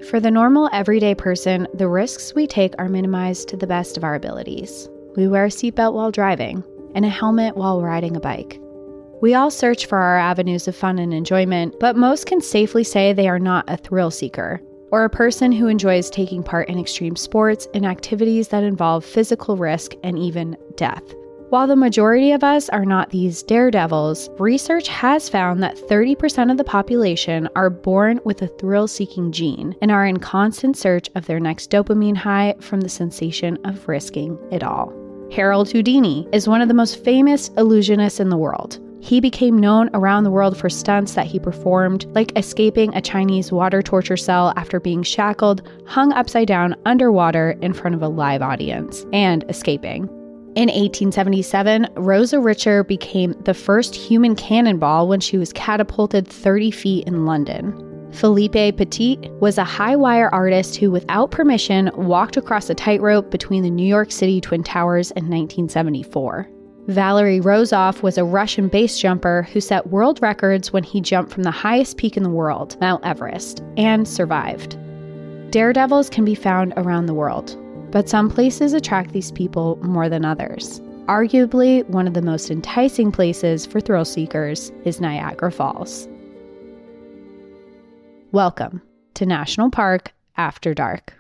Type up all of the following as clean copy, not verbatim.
For the normal, everyday person, the risks we take are minimized to the best of our abilities. We wear a seatbelt while driving and a helmet while riding a bike. We all search for our avenues of fun and enjoyment, but most can safely say they are not a thrill seeker or a person who enjoys taking part in extreme sports and activities that involve physical risk and even death. While the majority of us are not these daredevils, research has found that 30% of the population are born with a thrill-seeking gene and are in constant search of their next dopamine high from the sensation of risking it all. Harold Houdini is one of the most famous illusionists in the world. He became known around the world for stunts that he performed, like escaping a Chinese water torture cell after being shackled, hung upside down underwater in front of a live audience, and escaping. In 1877, Rosa Richter became the first human cannonball when she was catapulted 30 feet in London. Philippe Petit was a high-wire artist who, without permission, walked across a tightrope between the New York City Twin Towers in 1974. Valery Rozov was a Russian base jumper who set world records when he jumped from the highest peak in the world, Mount Everest, and survived. Daredevils can be found around the world, but some places attract these people more than others. Arguably, one of the most enticing places for thrill seekers is Niagara Falls. Welcome to National Park After Dark.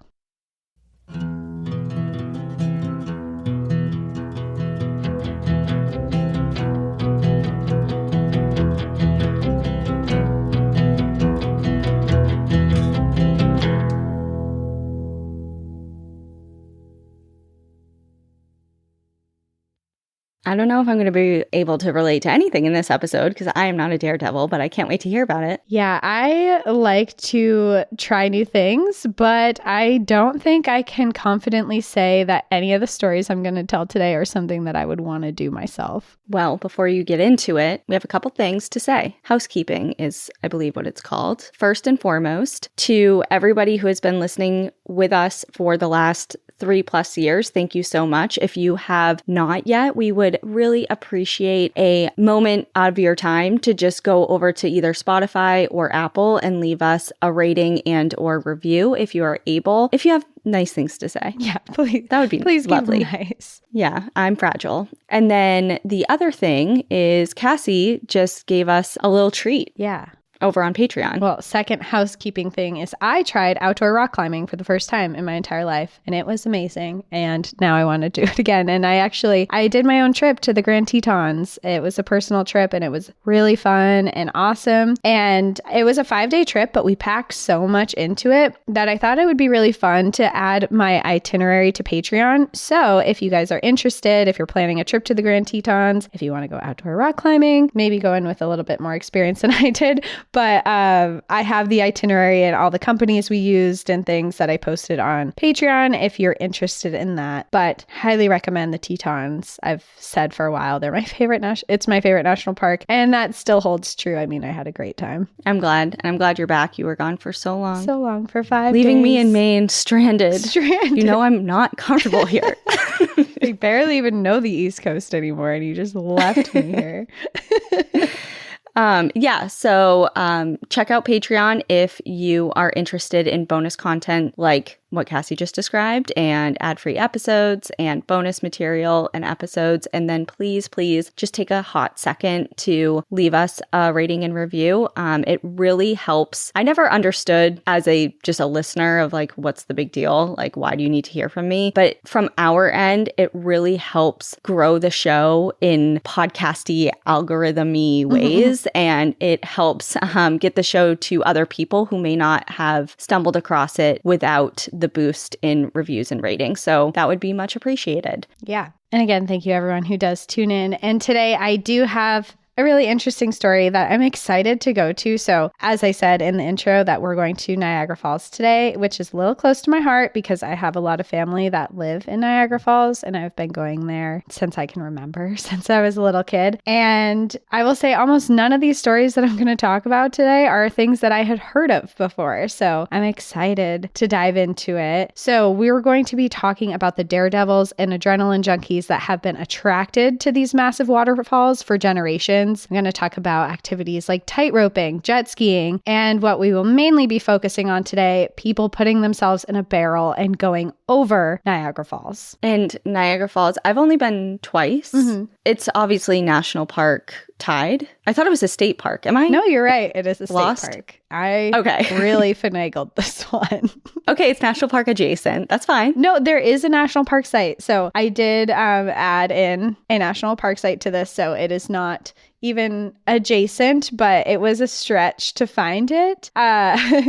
I don't know if I'm going to be able to relate to anything in this episode because I am not a daredevil, but I can't wait to hear about it. Yeah, I like to try new things, but I don't think I can confidently say that any of the stories I'm going to tell today are something that I would want to do myself. Well, before you get into it, we have a couple things to say. Housekeeping is, I believe, what it's called. First and foremost, to everybody who has been listening with us for the last 3+ years, thank you so much. If you have not yet, we would really appreciate a moment out of your time to just go over to either Spotify or Apple and leave us a rating and or review if you are able. If you have nice things to say. Yeah, please. That would be lovely. Keep them nice. Yeah, I'm fragile. And then the other thing is Cassie just gave us a little treat. Yeah. Over on Patreon. Well, second housekeeping thing is I tried outdoor rock climbing for the first time in my entire life, and it was amazing. And now I want to do it again. And I did my own trip to the Grand Tetons. It was a personal trip, and it was really fun and awesome. And it was a 5-day trip, but we packed so much into it that I thought it would be really fun to add my itinerary to Patreon. So if you guys are interested, if you're planning a trip to the Grand Tetons, if you want to go outdoor rock climbing, maybe go in with a little bit more experience than I did. But I have the itinerary and all the companies we used and things that I posted on Patreon if you're interested in that. But highly recommend the Tetons. I've said for a while they're my favorite. It's my favorite national park, and that still holds true. I mean, I had a great time. I'm glad, and I'm glad you're back. You were gone for so long. So long, for 5 Leaving days. me in Maine stranded. You know I'm not comfortable here. I barely even know the East Coast anymore, and you just left me here. So check out Patreon if you are interested in bonus content like what Cassie just described, and ad-free episodes and bonus material and episodes. And then please just take a hot second to leave us a rating and review. It really helps. I never understood as just a listener of like, what's the big deal? Like, why do you need to hear from me? But from our end, it really helps grow the show in podcasty algorithm-y ways. And it helps get the show to other people who may not have stumbled across it without the boost in reviews and ratings. So that would be much appreciated. Yeah. And again, thank you everyone who does tune in. And today I do have a really interesting story that I'm excited to go to. So as I said in the intro that we're going to Niagara Falls today, which is a little close to my heart because I have a lot of family that live in Niagara Falls and I've been going there since I can remember, since I was a little kid. And I will say almost none of these stories that I'm going to talk about today are things that I had heard of before. So I'm excited to dive into it. So we were going to be talking about the daredevils and adrenaline junkies that have been attracted to these massive waterfalls for generations. attractions. I'm going to talk about activities like tight roping, jet skiing, and what we will mainly be focusing on today, people putting themselves in a barrel and going over Niagara Falls. And Niagara Falls, I've only been twice. It's obviously national park tied. I thought it was a state park. Am I? No, you're right. It is a state lost? Park. I Okay. really finagled this one. Okay, it's national park adjacent. That's fine. No, there is a national park site. So I did add in a national park site to this. So it is not even adjacent, but it was a stretch to find it.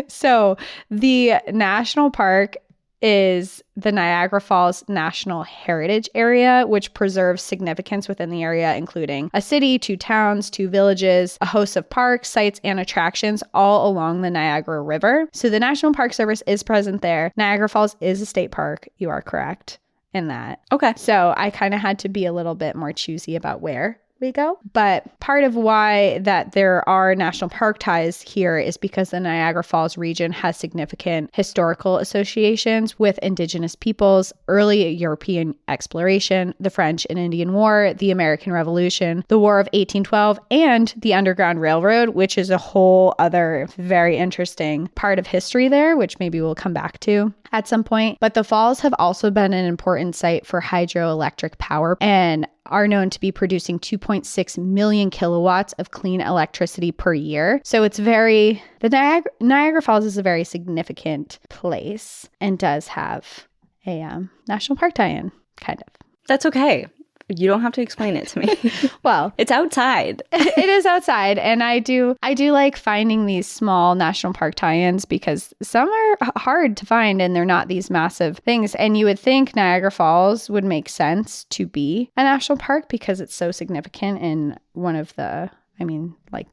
So the national park is the Niagara Falls National Heritage Area, which preserves significance within the area, including a city, 2 towns, 2 villages, a host of parks, sites, and attractions all along the Niagara River. So the National Park Service is present there. Niagara Falls is a state park. You are correct in that. Okay. So I kind of had to be a little bit more choosy about where we go. But part of why that there are national park ties here is because the Niagara Falls region has significant historical associations with Indigenous peoples, early European exploration, the French and Indian War, the American Revolution, the War of 1812, and the Underground Railroad, which is a whole other very interesting part of history there, which maybe we'll come back to at some point. But the falls have also been an important site for hydroelectric power and are known to be producing 2.6 million kilowatts of clean electricity per year. So it's the Niagara Falls is a very significant place and does have a national park tie-in, kind of. That's okay. You don't have to explain it to me. Well, it's outside. It is outside. And I do like finding these small national park tie-ins because some are hard to find and they're not these massive things. And you would think Niagara Falls would make sense to be a national park because it's so significant in one of the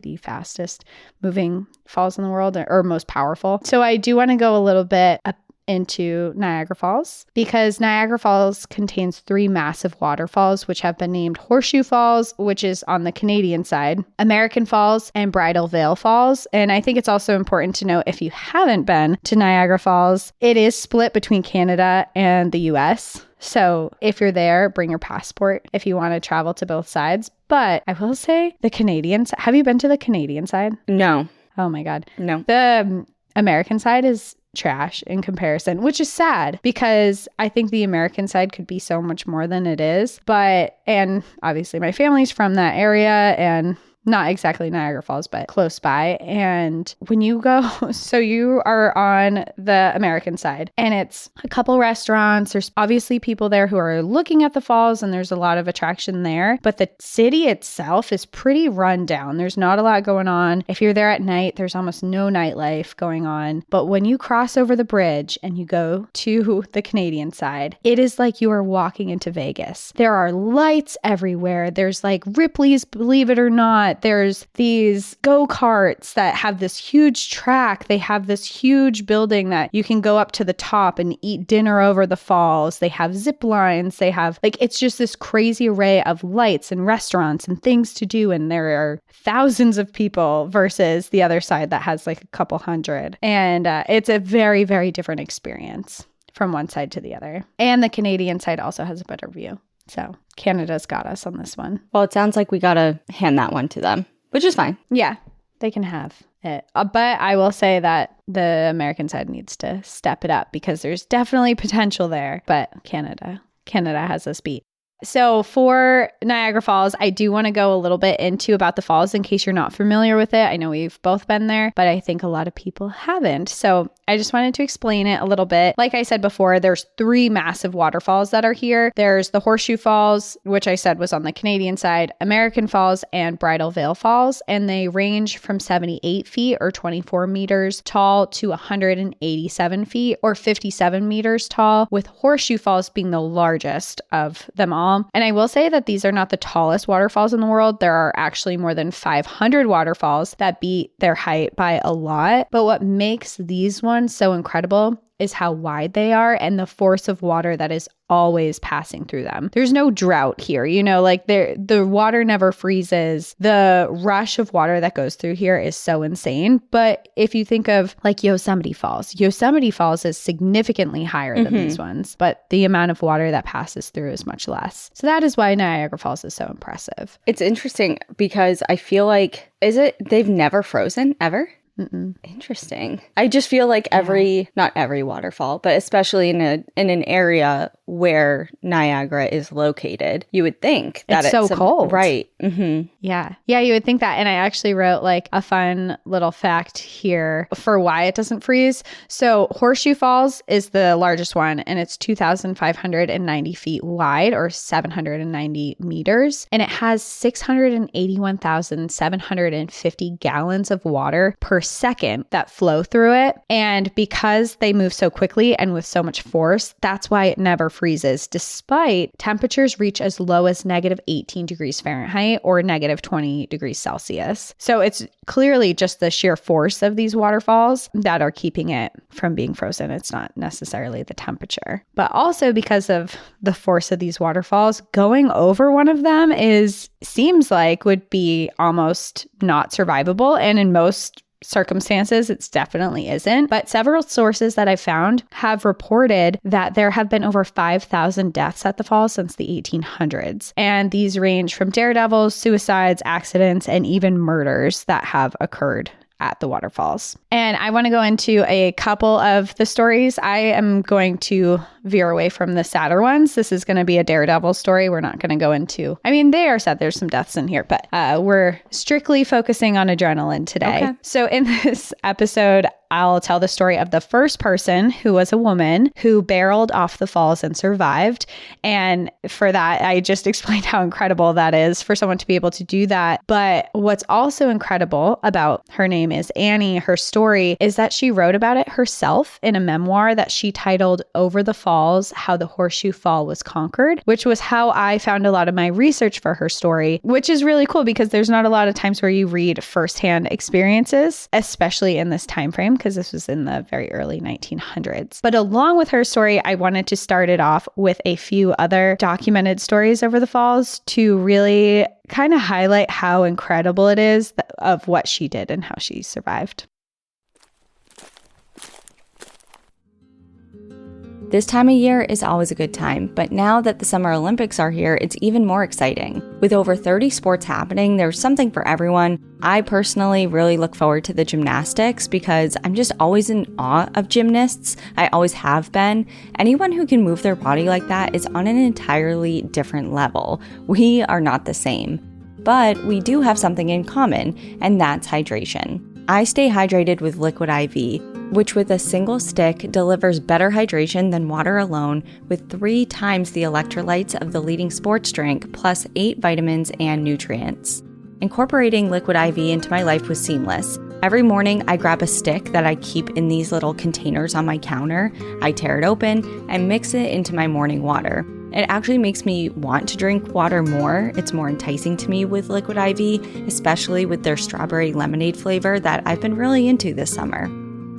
the fastest moving falls in the world or most powerful. So I do want to go a little bit up into Niagara Falls because Niagara Falls contains 3 massive waterfalls which have been named Horseshoe Falls, which is on the Canadian side, American Falls, and Bridal Veil Falls. And I think it's also important to note, if you haven't been to Niagara Falls, it is split between Canada and the US. So if you're there, bring your passport if you want to travel to both sides. But I will say the Canadians, have you been to the Canadian side? No. Oh my God. No. The American side is trash in comparison, which is sad because I think the American side could be so much more than it is. And obviously my family's from that area and not exactly Niagara Falls, but close by. And when you go, so you are on the American side and it's a couple restaurants. There's obviously people there who are looking at the falls and there's a lot of attraction there. But the city itself is pretty run down. There's not a lot going on. If you're there at night, there's almost no nightlife going on. But when you cross over the bridge and you go to the Canadian side, it is like you are walking into Vegas. There are lights everywhere. There's like Ripley's, believe it or not. There's these go-karts that have this huge track. They have this huge building that you can go up to the top and eat dinner over the falls. They have zip lines. They have it's just this crazy array of lights and restaurants and things to do. And there are thousands of people versus the other side that has like a couple hundred. And it's a very, very different experience from one side to the other. And the Canadian side also has a better view. So Canada's got us on this one. Well, it sounds like we got to hand that one to them, which is fine. Yeah, they can have it. But I will say that the American side needs to step it up because there's definitely potential there. But Canada has us beat. So for Niagara Falls, I do want to go a little bit into about the falls in case you're not familiar with it. I know we've both been there, but I think a lot of people haven't. So I just wanted to explain it a little bit. Like I said before, there's 3 massive waterfalls that are here. There's the Horseshoe Falls, which I said was on the Canadian side, American Falls, and Bridal Veil Falls. And they range from 78 feet or 24 meters tall to 187 feet or 57 meters tall, with Horseshoe Falls being the largest of them all. And I will say that these are not the tallest waterfalls in the world. There are actually more than 500 waterfalls that beat their height by a lot. But what makes these ones so incredible is how wide they are and the force of water that is always passing through them. There's no drought here, like the water never freezes. The rush of water that goes through here is so insane. But if you think of like Yosemite Falls is significantly higher than these ones, but the amount of water that passes through is much less. So that is why Niagara Falls is so impressive. It's interesting because I feel like, they've never frozen ever? Mm-mm. Interesting. I just feel like not every waterfall, but especially in an area where Niagara is located, you would think that it's so cold. Right. Mm-hmm. Yeah, you would think that. And I actually wrote like a fun little fact here for why it doesn't freeze. So Horseshoe Falls is the largest one, and it's 2,590 feet wide, or 790 meters. And it has 681,750 gallons of water per second that flow through it. And because they move so quickly and with so much force, that's why it never freezes, despite temperatures reach as low as negative 18 degrees Fahrenheit or negative 20 degrees Celsius. So it's clearly just the sheer force of these waterfalls that are keeping it from being frozen. It's not necessarily the temperature, but also because of the force of these waterfalls, going over one of them seems like would be almost not survivable. And in most circumstances, it definitely isn't. But several sources that I found have reported that there have been over 5,000 deaths at the falls since the 1800s. And these range from daredevils, suicides, accidents, and even murders that have occurred at the waterfalls. And I want to go into a couple of the stories. I am going to veer away from the sadder ones. This is going to be a daredevil story. We're not going to go into, they are sad. There's some deaths in here, but we're strictly focusing on adrenaline today. Okay. So in this episode, I'll tell the story of the first person, who was a woman who barreled off the falls and survived. And for that, I just explained how incredible that is for someone to be able to do that. But what's also incredible about her name is Annie. Her story is that she wrote about it herself in a memoir that she titled Over the Falls, How the Horseshoe Fall Was Conquered, which was how I found a lot of my research for her story, which is really cool because there's not a lot of times where you read firsthand experiences, especially in this time frame, because this was in the very early 1900s. But along with her story, I wanted to start it off with a few other documented stories over the falls to really kind of highlight how incredible it is of what she did and how she survived. This time of year is always a good time, but now that the Summer Olympics are here, it's even more exciting. With over 30 sports happening, there's something for everyone. I personally really look forward to the gymnastics because I'm just always in awe of gymnasts. I always have been. Anyone who can move their body like that is on an entirely different level. We are not the same, but we do have something in common, and that's hydration. I stay hydrated with Liquid IV, which with a single stick delivers better hydration than water alone with 3 times the electrolytes of the leading sports drink, plus 8 vitamins and nutrients. Incorporating Liquid IV into my life was seamless. Every morning, I grab a stick that I keep in these little containers on my counter. I tear it open and mix it into my morning water. It actually makes me want to drink water more. It's more enticing to me with Liquid IV, especially with their strawberry lemonade flavor that I've been really into this summer.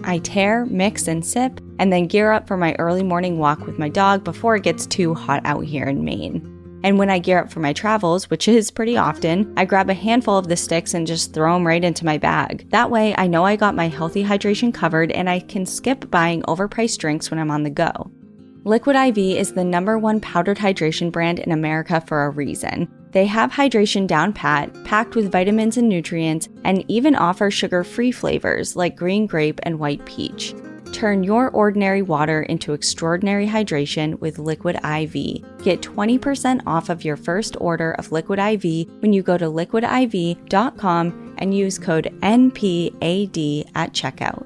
I tear, mix, and sip, and then gear up for my early morning walk with my dog before it gets too hot out here in Maine. And when I gear up for my travels, which is pretty often, I grab a handful of the sticks and just throw them right into my bag. That way, I know I got my healthy hydration covered and I can skip buying overpriced drinks when I'm on the go. Liquid IV is the #1 powdered hydration brand in America for a reason. They have hydration down pat, packed with vitamins and nutrients, and even offer sugar-free flavors like green grape and white peach. Turn your ordinary water into extraordinary hydration with Liquid IV. Get 20% off of your first order of Liquid IV when you go to liquidiv.com and use code NPAD at checkout.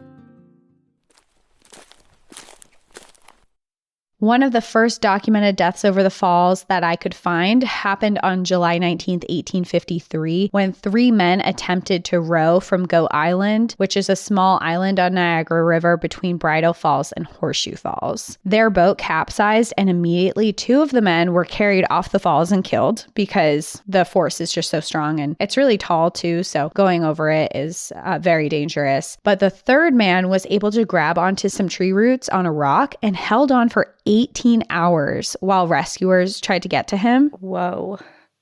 One of the first documented deaths over the falls that I could find happened on July 19th, 1853, when 3 men attempted to row from Goat Island, which is a small island on Niagara River between Bridal Falls and Horseshoe Falls. Their boat capsized, and immediately 2 of the men were carried off the falls and killed because the force is just so strong, and it's really tall too, so going over it is very dangerous. But the 3rd man was able to grab onto some tree roots on a rock and held on for 18 hours while rescuers tried to get to him. Whoa.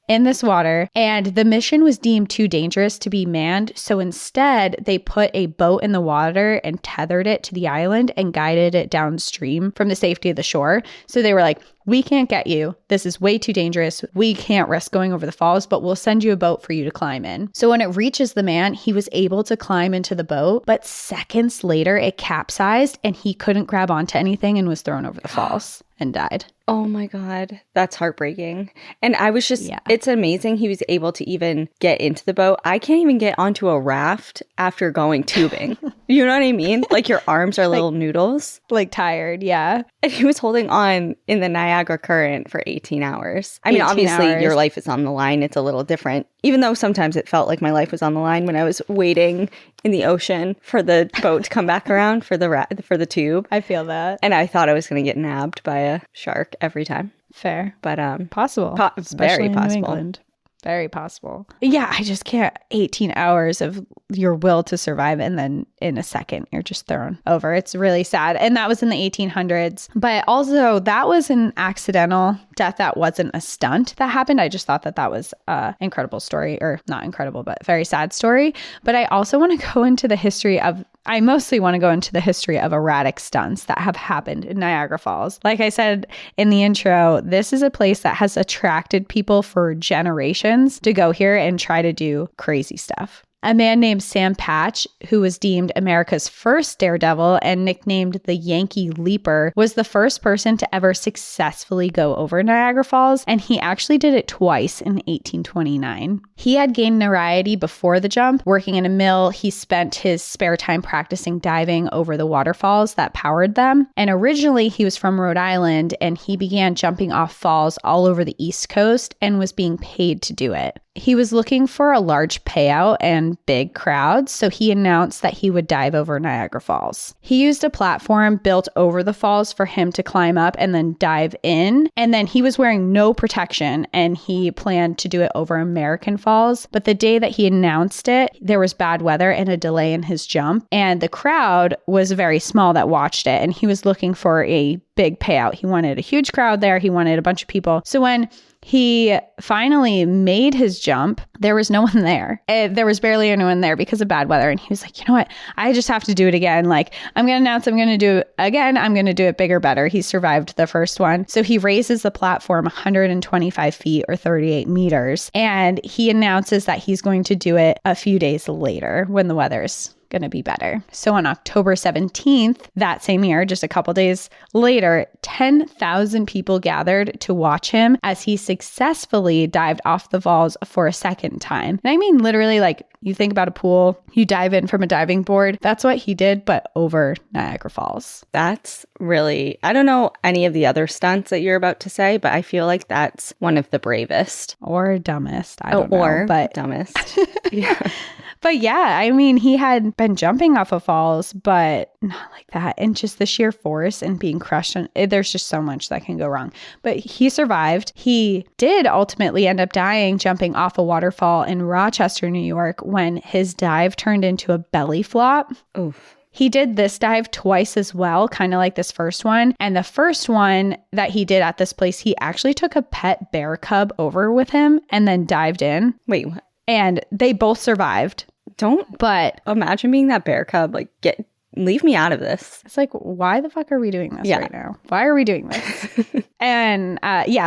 In this water, and the mission was deemed too dangerous to be manned, so instead they put a boat in the water and tethered it to the island and guided it downstream from the safety of the shore. So they were like, we can't get you. This is way too dangerous. We can't risk going over the falls, but we'll send you a boat for you to climb in. So when it reaches the man, he was able to climb into the boat, but seconds later it capsized and he couldn't grab onto anything and was thrown over the falls and died. Oh my God. That's heartbreaking. And I was just, It's amazing he was able to even get into the boat. I can't even get onto a raft after going tubing. You know what I mean? Like your arms are little noodles. Like tired, yeah. And he was holding on in the Niagara Current for 18 hours. I mean, obviously your life is on the line. It's a little different. Even though sometimes it felt like my life was on the line when I was waiting in the ocean for the boat to come back around for the tube. I feel that. And I thought I was going to get nabbed by a shark every time. Fair. But possible. Very possible. Very possible. Yeah, I just can't. 18 hours of your will to survive, and then in a second, you're just thrown over. It's really sad. And that was in the 1800s. But also, that was an accidental death. That wasn't a stunt that happened. I just thought that was an incredible story, or not incredible, but very sad story. But I also want to go into the history of I mostly want to go into the history of erratic stunts that have happened in Niagara Falls. Like I said in the intro, this is a place that has attracted people for generations to go here and try to do crazy stuff. A man named Sam Patch, who was deemed America's first daredevil and nicknamed the Yankee Leaper, was the first person to ever successfully go over Niagara Falls, and he actually did it twice in 1829. He had gained notoriety before the jump. Working in a mill, he spent his spare time practicing diving over the waterfalls that powered them. And originally, he was from Rhode Island, and he began jumping off falls all over the East Coast and was being paid to do it. He was looking for a large payout and big crowds, so he announced that he would dive over Niagara Falls. He used a platform built over the falls for him to climb up and then dive in, and then he was wearing no protection, and he planned to do it over American Falls. But the day that he announced it, there was bad weather and a delay in his jump, and the crowd was very small that watched it, and he was looking for a big payout. He wanted a huge crowd there. He wanted a bunch of people. So when he finally made his jump, there was no one there. There was barely anyone there because of bad weather. And he was like, you know what? I just have to do it again. Like, I'm going to announce I'm going to do it again. I'm going to do it bigger, better. He survived the first one. So he raises the platform 125 feet or 38 meters. And he announces that he's going to do it a few days later when the weather's going to be better. So on October 17th, that same year, just a couple days later, 10,000 people gathered to watch him as he successfully dived off the falls for a second time. And I mean, literally, like, you think about a pool, you dive in from a diving board. That's what he did, but over Niagara Falls. That's really, I don't know any of the other stunts that you're about to say, but I feel like that's one of the bravest. Or dumbest. I don't know. But dumbest. Yeah. But yeah, I mean, he had been jumping off of falls, but not like that. And just the sheer force and being crushed. There's just so much that can go wrong. But he survived. He did ultimately end up dying jumping off a waterfall in Rochester, New York, when his dive turned into a belly flop. Oof. He did this dive twice as well, kind of like this first one. And the first one that he did at this place, he actually took a pet bear cub over with him and then dived in. Wait, what? And they both survived. But imagine being that bear cub, like, leave me out of this. It's like, why the fuck are we doing this right now? Why are we doing this? And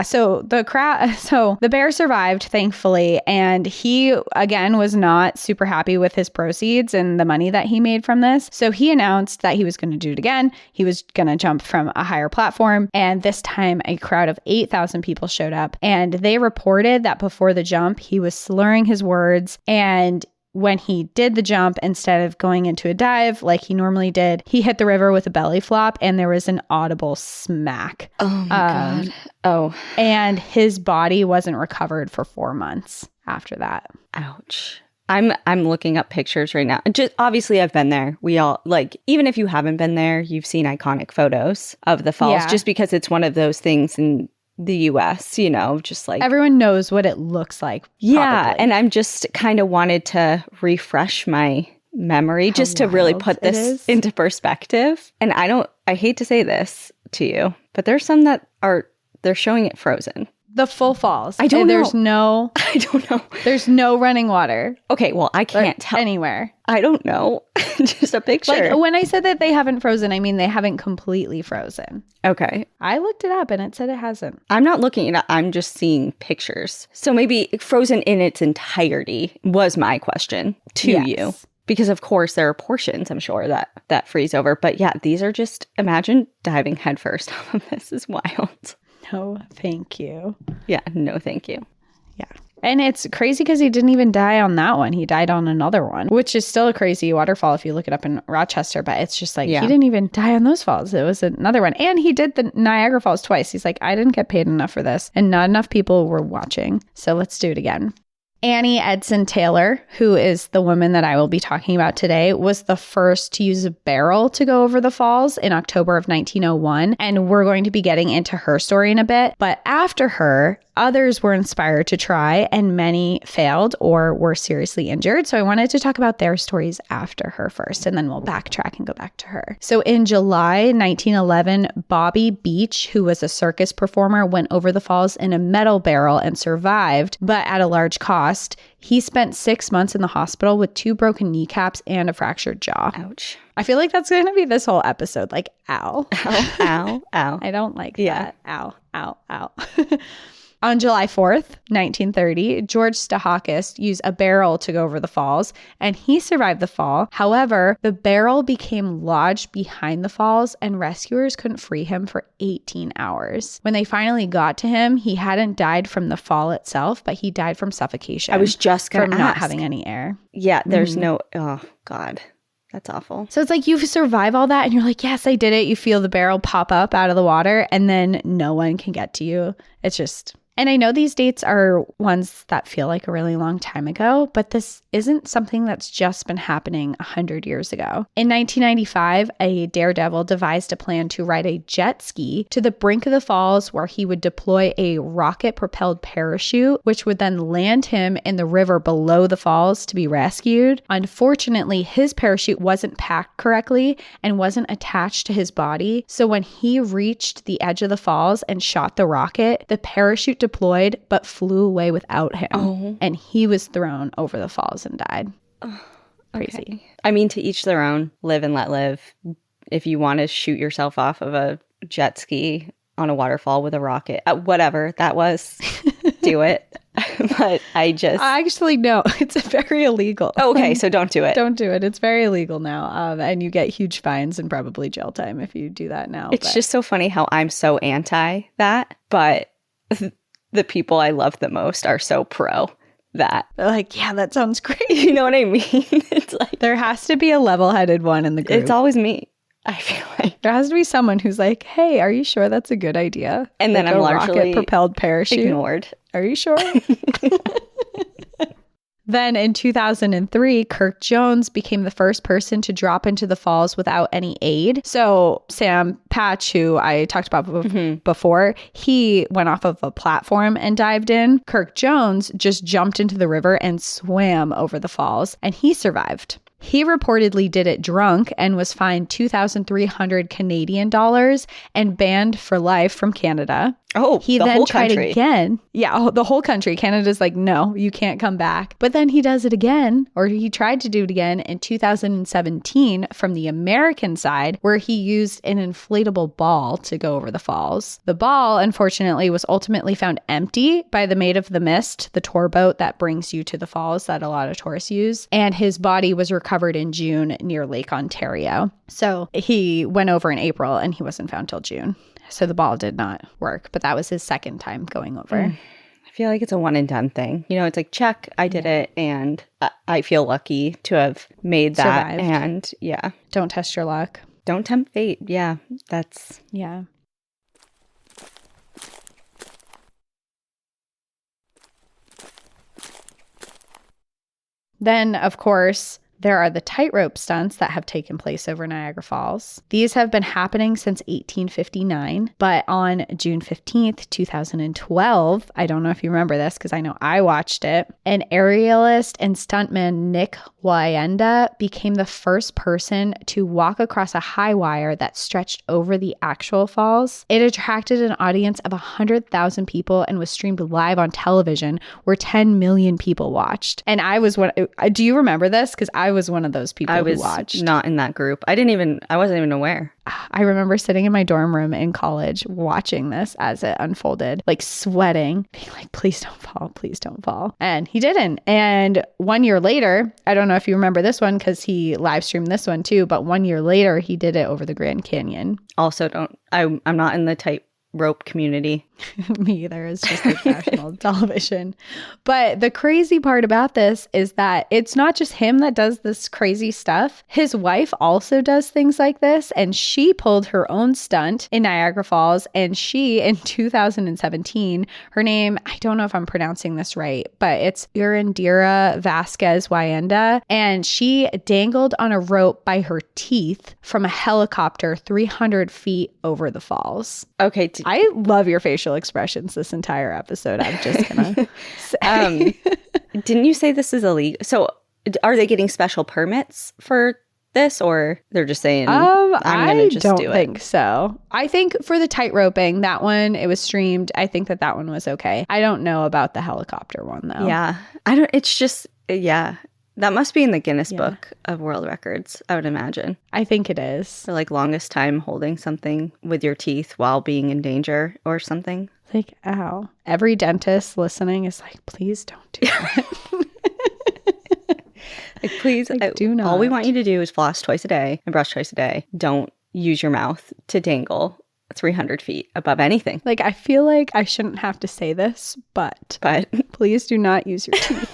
so the bear survived, thankfully. And he, again, was not super happy with his proceeds and the money that he made from this. So he announced that he was going to do it again. He was going to jump from a higher platform. And this time a crowd of 8,000 people showed up. And they reported that before the jump, he was slurring his words and when he did the jump, instead of going into a dive like he normally did, he hit the river with a belly flop and there was an audible smack. Oh my God. Oh. And his body wasn't recovered for 4 months after that. Ouch. I'm looking up pictures right now. Just obviously I've been there. We all, like, even if you haven't been there, you've seen iconic photos of the falls just because it's one of those things in the US, you know, just like everyone knows what it looks like. Yeah. Probably. And I'm just kind of wanted to refresh my memory just to really put this into perspective. And I hate to say this to you, but there's some that they're showing it frozen. The full falls. I don't know. I don't know. There's no running water. Okay, well, I can't tell. Anywhere. I don't know. Just a picture. Like, when I said that they haven't frozen, I mean they haven't completely frozen. Okay. I looked it up and it said it hasn't. I'm not looking it up. I'm just seeing pictures. So maybe frozen in its entirety was my question to you. Because, of course, there are portions, I'm sure, that freeze over. But yeah, these are just, imagine diving headfirst off of this is wild. No, thank you. Yeah, no, thank you. Yeah. And it's crazy because he didn't even die on that one. He died on another one, which is still a crazy waterfall if you look it up in Rochester. But it's just like, he didn't even die on those falls. It was another one. And he did the Niagara Falls twice. He's like, I didn't get paid enough for this. And not enough people were watching. So let's do it again. Annie Edson Taylor, who is the woman that I will be talking about today, was the first to use a barrel to go over the falls in October of 1901. And we're going to be getting into her story in a bit. But after her, others were inspired to try, and many failed or were seriously injured. So I wanted to talk about their stories after her first, and then we'll backtrack and go back to her. So in July 1911, Bobby Beach, who was a circus performer, went over the falls in a metal barrel and survived, but at a large cost. He spent 6 months in the hospital with 2 broken kneecaps and a fractured jaw. Ouch. I feel like that's going to be this whole episode. Like, ow. Ow, ow, ow. I don't like that. Ow, ow, ow. On July 4th, 1930, George Stahakis used a barrel to go over the falls, and he survived the fall. However, the barrel became lodged behind the falls, and rescuers couldn't free him for 18 hours. When they finally got to him, he hadn't died from the fall itself, but he died from suffocation. I was just going to ask. From not having any air. Yeah, there's no... Oh, God. That's awful. So it's like you survive all that, and you're like, yes, I did it. You feel the barrel pop up out of the water, and then no one can get to you. It's just... And I know these dates are ones that feel like a really long time ago, but this isn't something that's just been happening 100 years ago. In 1995, a daredevil devised a plan to ride a jet ski to the brink of the falls where he would deploy a rocket-propelled parachute, which would then land him in the river below the falls to be rescued. Unfortunately, his parachute wasn't packed correctly and wasn't attached to his body, so when he reached the edge of the falls and shot the rocket, the parachute deployed but flew away without him, and he was thrown over the falls and died. Crazy. Okay. I mean, to each their own. Live and let live. If you want to shoot yourself off of a jet ski on a waterfall with a rocket, whatever that was, do it. But actually, no, it's very illegal. Okay, so don't do it. Don't do it. It's very illegal now. And you get huge fines and probably jail time if you do that now. It's just so funny how I'm so anti that, but the people I love the most are so pro that. They're like, yeah, that sounds great. You know what I mean? It's like there has to be a level-headed one in the group. It's always me. I feel like there has to be someone who's like, hey, are you sure that's a good idea? And like then I'm largely rocket-propelled parachute. Ignored. Are you sure? Then in 2003, Kirk Jones became the first person to drop into the falls without any aid. So Sam Patch, who I talked about before, he went off of a platform and dived in. Kirk Jones just jumped into the river and swam over the falls, and he survived. He reportedly did it drunk and was fined 2,300 Canadian dollars and banned for life from Canada. Oh, he the then whole tried country. Again. Yeah, the whole country. Canada's like, no, you can't come back. But then he does it again, or he tried to do it again in 2017 from the American side, where he used an inflatable ball to go over the falls. The ball, unfortunately, was ultimately found empty by the Maid of the Mist, the tour boat that brings you to the falls that a lot of tourists use. And his body was recovered in June near Lake Ontario. So he went over in April and he wasn't found till June. So the ball did not work, but that was his second time going over. I feel like it's a one and done thing. You know, it's like, check, I did it, and I feel lucky to have made that. Survived. And yeah. Don't test your luck. Don't tempt fate. Yeah, that's... Yeah. Then, of course, there are the tightrope stunts that have taken place over Niagara Falls. These have been happening since 1859, but on June 15th, 2012, I don't know if you remember this because I know I watched it, an aerialist and stuntman Nick Wayenda became the first person to walk across a high wire that stretched over the actual falls. It attracted an audience of 100,000 people and was streamed live on television where 10 million people watched. And I was one. Do you remember this? Because I was one of those people who watched. Not in that group. I wasn't even aware. I remember sitting in my dorm room in college watching this as it unfolded, like sweating, being like, please don't fall, please don't fall. And he didn't. And 1 year later, I don't know if you remember this one because he live streamed this one too, but 1 year later, he did it over the Grand Canyon. Also, I'm not in the tight rope community. Me either. It's just like national television. But the crazy part about this is that it's not just him that does this crazy stuff. His wife also does things like this, and she pulled her own stunt in Niagara Falls. And she, in 2017, her name, I don't know if I'm pronouncing this right, but it's Urindira Vasquez Wayenda, and she dangled on a rope by her teeth from a helicopter 300 feet over the falls. Okay. I love your facial expressions this entire episode. I'm just gonna say. Didn't you say this is illegal? So are they getting special permits for this, or they're just saying, I'm gonna just do it? I don't think so. I think for the tight roping, that one, it was streamed. I think that one was okay. I don't know about the helicopter one though. Yeah. It's just, yeah. That must be in the Guinness Book of World Records, I would imagine. I think it is. For like longest time holding something with your teeth while being in danger or something. Like, ow. Every dentist listening is like, please don't do that. Like, please, do not. All we want you to do is floss twice a day and brush twice a day. Don't use your mouth to dangle 300 feet above anything. Like, I feel like I shouldn't have to say this, but please do not use your teeth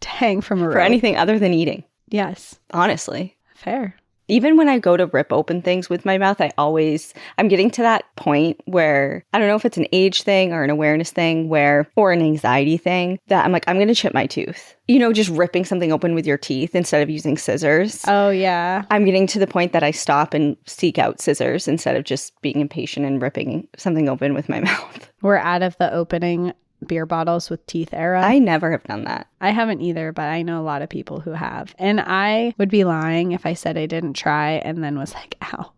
to hang from a rope. For anything other than eating. Yes. Honestly. Fair. Even when I go to rip open things with my mouth, I'm getting to that point where, I don't know if it's an age thing or an awareness thing or an anxiety thing, that I'm like, I'm going to chip my tooth. You know, just ripping something open with your teeth instead of using scissors. Oh, yeah. I'm getting to the point that I stop and seek out scissors instead of just being impatient and ripping something open with my mouth. We're out of the opening beer bottles with teeth era. I never have done that. I haven't either, but I know a lot of people who have. And I would be lying if I said I didn't try and then was like, ow,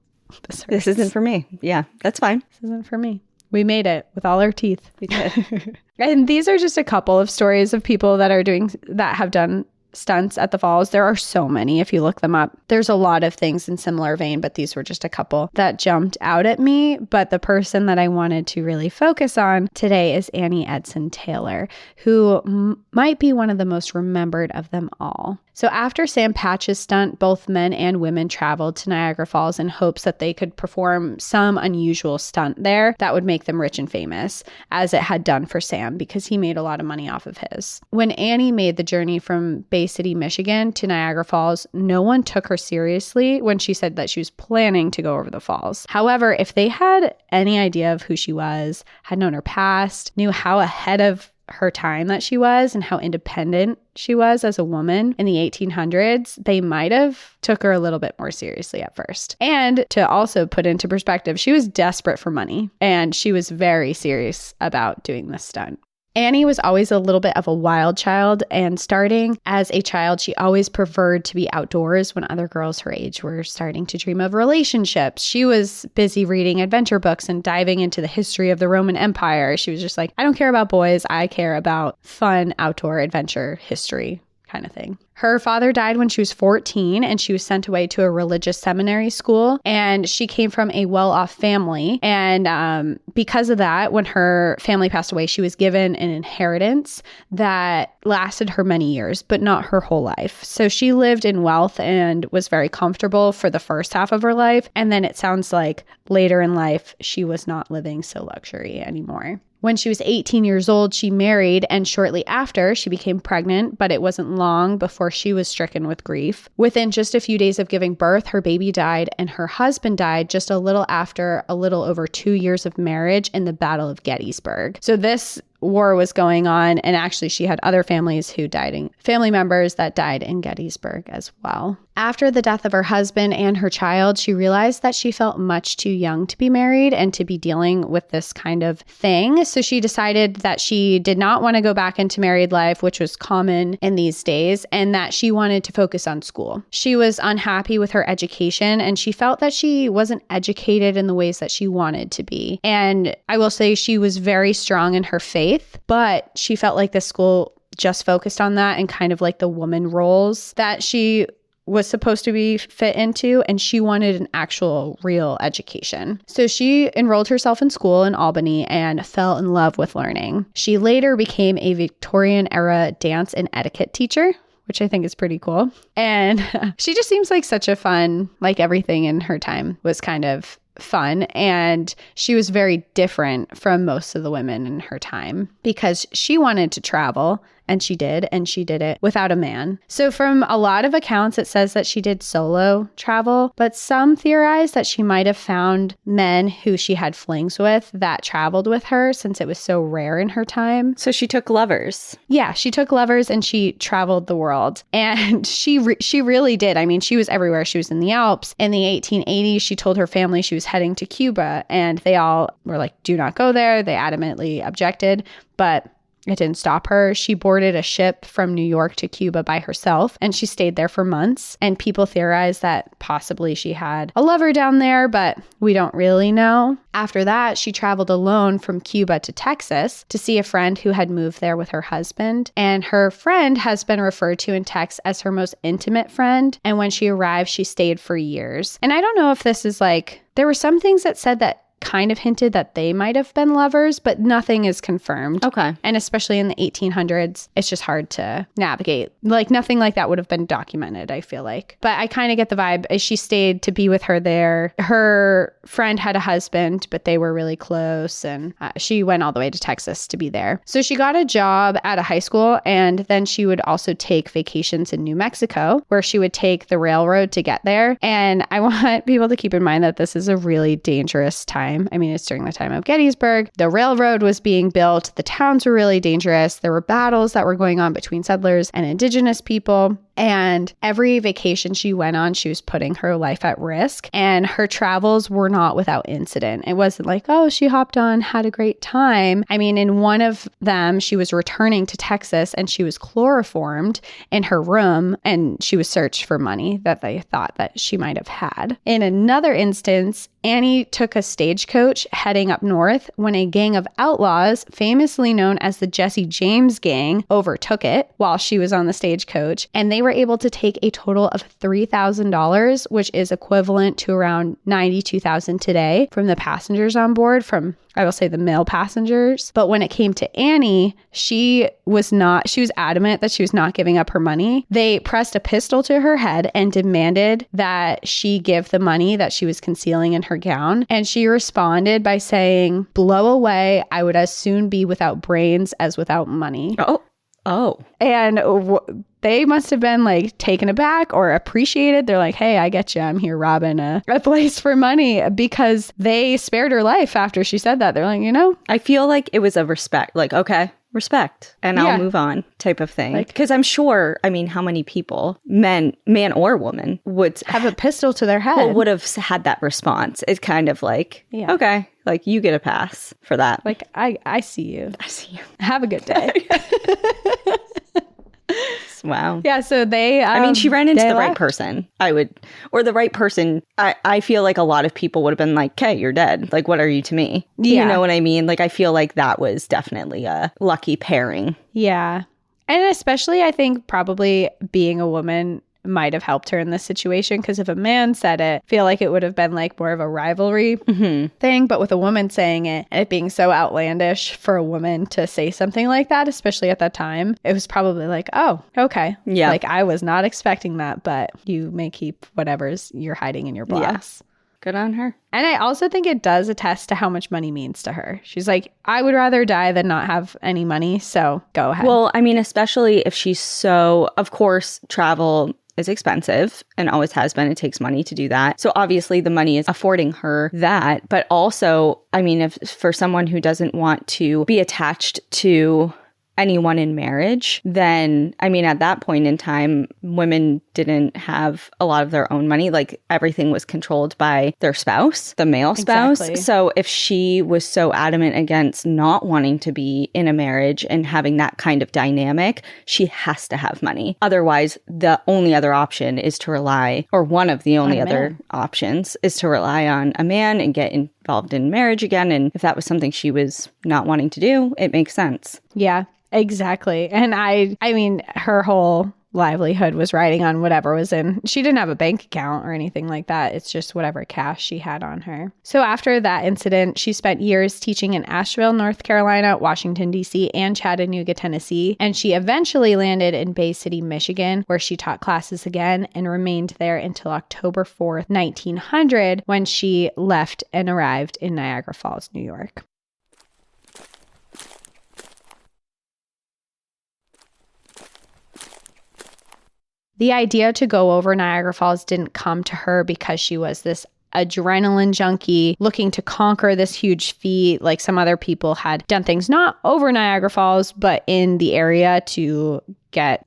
this isn't for me. Yeah, that's fine. This isn't for me. We made it with all our teeth. We did. And these are just a couple of stories of people that have done stunts at the falls. There are so many if you look them up. There's a lot of things in similar vein, but these were just a couple that jumped out at me. But the person that I wanted to really focus on today is Annie Edson Taylor, who might be one of the most remembered of them all. So after Sam Patch's stunt, both men and women traveled to Niagara Falls in hopes that they could perform some unusual stunt there that would make them rich and famous, as it had done for Sam, because he made a lot of money off of his. When Annie made the journey from Bay City, Michigan to Niagara Falls, no one took her seriously when she said that she was planning to go over the falls. However, if they had any idea of who she was, had known her past, knew how ahead of her time that she was and how independent she was as a woman in the 1800s, they might have took her a little bit more seriously at first. And to also put into perspective, she was desperate for money and she was very serious about doing this stunt. Annie was always a little bit of a wild child, and starting as a child, she always preferred to be outdoors when other girls her age were starting to dream of relationships. She was busy reading adventure books and diving into the history of the Roman Empire. She was just like, I don't care about boys, I care about fun outdoor adventure history kind of thing. Her father died when she was 14 and she was sent away to a religious seminary school, and she came from a well-off family. And because of that, when her family passed away, she was given an inheritance that lasted her many years, but not her whole life. So she lived in wealth and was very comfortable for the first half of her life. And then it sounds like later in life, she was not living so luxury anymore. When she was 18 years old, she married, and shortly after, she became pregnant, but it wasn't long before she was stricken with grief. Within just a few days of giving birth, her baby died, and her husband died just a little after a little over 2 years of marriage in the Battle of Gettysburg. So this war was going on, and actually she had other family members that died in Gettysburg as well. After the death of her husband and her child, she realized that she felt much too young to be married and to be dealing with this kind of thing. So she decided that she did not want to go back into married life, which was common in these days, and that she wanted to focus on school. She was unhappy with her education, and she felt that she wasn't educated in the ways that she wanted to be. And I will say she was very strong in her faith, but she felt like the school just focused on that and kind of like the woman roles that she was supposed to be fit into, and she wanted an actual real education. So she enrolled herself in school in Albany and fell in love with learning. She later became a Victorian era dance and etiquette teacher, which I think is pretty cool. And she just seems like such a fun, like everything in her time was kind of fun. And she was very different from most of the women in her time because she wanted to travel. And she did it without a man. So from a lot of accounts, it says that she did solo travel, but some theorize that she might have found men who she had flings with that traveled with her since it was so rare in her time. So she took lovers. Yeah, she took lovers and she traveled the world. And she really did. I mean, she was everywhere. She was in the Alps. In the 1880s, she told her family she was heading to Cuba, and they all were like, do not go there. They adamantly objected, but it didn't stop her. She boarded a ship from New York to Cuba by herself, and she stayed there for months. And people theorize that possibly she had a lover down there, but we don't really know. After that, she traveled alone from Cuba to Texas to see a friend who had moved there with her husband. And her friend has been referred to in texts as her most intimate friend. And when she arrived, she stayed for years. And I don't know if this is like, there were some things that said that kind of hinted that they might have been lovers, but nothing is confirmed. Okay. And especially in the 1800s, it's just hard to navigate. Like nothing like that would have been documented, I feel like. But I kind of get the vibe as she stayed to be with her there. Her friend had a husband, but they were really close, and she went all the way to Texas to be there. So she got a job at a high school, and then she would also take vacations in New Mexico, where she would take the railroad to get there. And I want people to keep in mind that this is a really dangerous time. I mean, it's during the time of Gettysburg. The railroad was being built. The towns were really dangerous. There were battles that were going on between settlers and indigenous people. And every vacation she went on, she was putting her life at risk. And her travels were not without incident. It wasn't like, oh, she hopped on, had a great time. I mean, in one of them, she was returning to Texas and she was chloroformed in her room, and she was searched for money that they thought that she might have had. In another instance, Annie took a stagecoach heading up north when a gang of outlaws, famously known as the Jesse James Gang, overtook it while she was on the stagecoach. And they were able to take a total of $3,000, which is equivalent to around $92,000 today from the passengers on board, from, I will say, the male passengers. But when it came to Annie, she was adamant that she was not giving up her money. They pressed a pistol to her head and demanded that she give the money that she was concealing in her gown. And she responded by saying, "Blow away, I would as soon be without brains as without money." Oh. And they must have been like taken aback or appreciated. They're like, hey, I get you. I'm here robbing a place for money, because they spared her life after she said that. They're like, I feel like it was a respect, like, okay, respect, and I'll move on type of thing. Because I'm sure, I mean, how many people, man or woman, would have a pistol to their head? Well, would have had that response. It's kind of like, okay, like you get a pass for that. Like, I see you. I see you. Have a good day. Wow. Yeah, so they... I mean, she ran into the right person. The right person. I feel like a lot of people would have been like, okay, you're dead. Like, what are you to me? Yeah. You know what I mean? Like, I feel like that was definitely a lucky pairing. Yeah. And especially, I think, probably being a woman might have helped her in this situation, because if a man said it, I feel like it would have been like more of a rivalry thing. But with a woman saying it, and it being so outlandish for a woman to say something like that, especially at that time, it was probably like, oh, okay. Yeah. Like, I was not expecting that, but you may keep whatever's you're hiding in your blouse. Good on her. And I also think it does attest to how much money means to her. She's like, I would rather die than not have any money, so go ahead. Well, I mean, especially if she's so, of course, travel is expensive and always has been. It takes money to do that. So obviously the money is affording her that. But also, I mean, if for someone who doesn't want to be attached to anyone in marriage, then, I mean, at that point in time, women didn't have a lot of their own money. Like, everything was controlled by their spouse, the male spouse. Exactly. So if she was so adamant against not wanting to be in a marriage and having that kind of dynamic, she has to have money. Otherwise, the only other option is to rely, or one of the only other options is to rely on a man and get involved in marriage again. And if that was something she was not wanting to do, it makes sense. Yeah, exactly. And I mean, her whole livelihood was riding on whatever was in. She didn't have a bank account or anything like that. It's just whatever cash she had on her. So after that incident, she spent years teaching in Asheville, North Carolina, Washington, D.C., and Chattanooga, Tennessee. And she eventually landed in Bay City, Michigan, where she taught classes again and remained there until October 4th, 1900, when she left and arrived in Niagara Falls, New York. The idea to go over Niagara Falls didn't come to her because she was this adrenaline junkie looking to conquer this huge feat. Like, some other people had done things not over Niagara Falls, but in the area to get,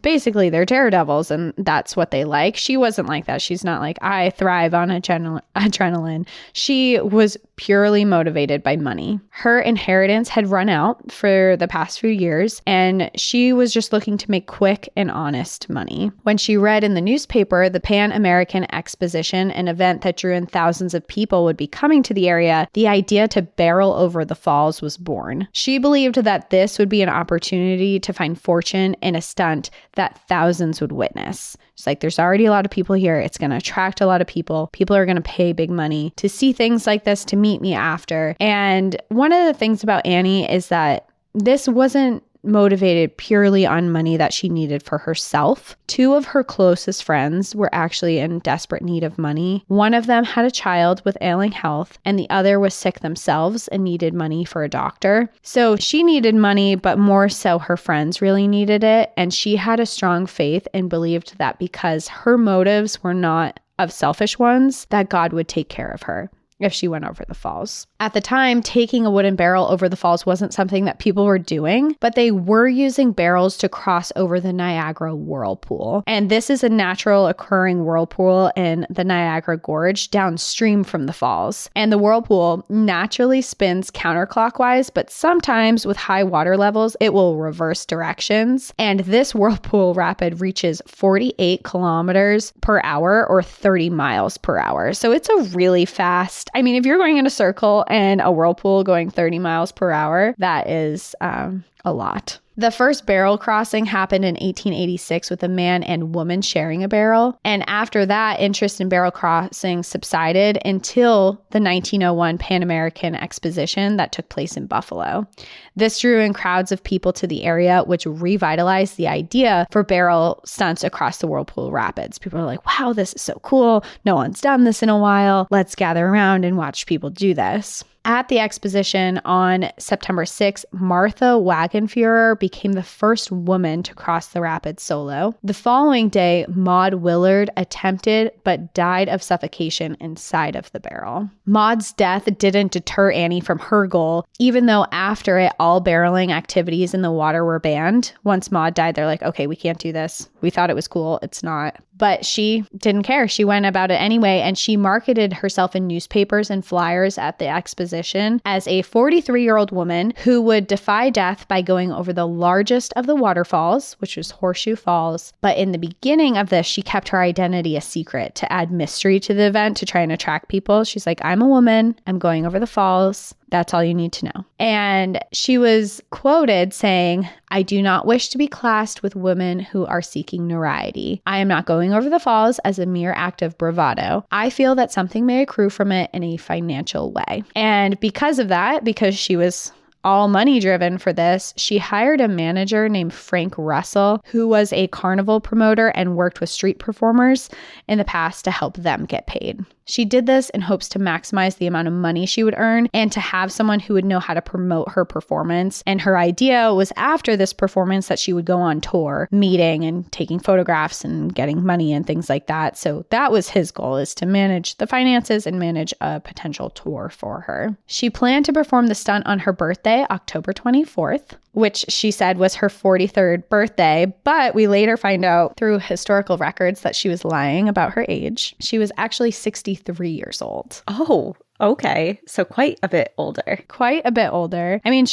basically, they're daredevils, and that's what they like. She wasn't like that. She's not like, I thrive on adrenaline. She was purely motivated by money. Her inheritance had run out for the past few years, and she was just looking to make quick and honest money. When she read in the newspaper the Pan American Exposition, an event that drew in thousands of people, would be coming to the area, the idea to barrel over the falls was born. She believed that this would be an opportunity to find fortune in a stunt that thousands would witness. It's like, there's already a lot of people here. It's going to attract a lot of people. People are going to pay big money to see things like this, to meet me after. And one of the things about Annie is that this wasn't motivated purely on money that she needed for herself. Two of her closest friends were actually in desperate need of money. One of them had a child with ailing health, and the other was sick themselves and needed money for a doctor. So she needed money, but more so her friends really needed it. And she had a strong faith and believed that because her motives were not of selfish ones, that God would take care of her if she went over the falls. At the time, taking a wooden barrel over the falls wasn't something that people were doing, but they were using barrels to cross over the Niagara Whirlpool. And this is a natural occurring whirlpool in the Niagara Gorge downstream from the falls. And the whirlpool naturally spins counterclockwise, but sometimes with high water levels, it will reverse directions. And this whirlpool rapid reaches 48 kilometers per hour or 30 miles per hour. So it's a really fast, I mean, if you're going in a circle and a whirlpool going 30 miles per hour, that is a lot. The first barrel crossing happened in 1886 with a man and woman sharing a barrel. And after that, interest in barrel crossing subsided until the 1901 Pan American Exposition that took place in Buffalo. This drew in crowds of people to the area, which revitalized the idea for barrel stunts across the Whirlpool Rapids. People are like, wow, this is so cool. No one's done this in a while. Let's gather around and watch people do this. At the exposition on September 6th, Martha Wagenfuhrer became the first woman to cross the rapids solo. The following day, Maud Willard attempted but died of suffocation inside of the barrel. Maud's death didn't deter Annie from her goal, even though after it, all barreling activities in the water were banned. Once Maud died, they're like, okay, we can't do this. We thought it was cool. It's not. But she didn't care. She went about it anyway, and she marketed herself in newspapers and flyers at the exposition as a 43-year-old woman who would defy death by going over the largest of the waterfalls, which was Horseshoe Falls. But in the beginning of this, she kept her identity a secret to add mystery to the event to try and attract people. She's like, I'm a woman. I'm going over the falls. That's all you need to know. And she was quoted saying, I do not wish to be classed with women who are seeking notoriety. I am not going over the falls as a mere act of bravado. I feel that something may accrue from it in a financial way. And because of that, because she was all money driven for this, she hired a manager named Frank Russell, who was a carnival promoter and worked with street performers in the past to help them get paid. She did this in hopes to maximize the amount of money she would earn and to have someone who would know how to promote her performance. And her idea was after this performance that she would go on tour, meeting and taking photographs and getting money and things like that. So that was his goal, is to manage the finances and manage a potential tour for her. She planned to perform the stunt on her birthday, October 24th, which she said was her 43rd birthday, but we later find out through historical records that she was lying about her age. She was actually 63 years old. Oh, okay. So quite a bit older. Quite a bit older. I mean,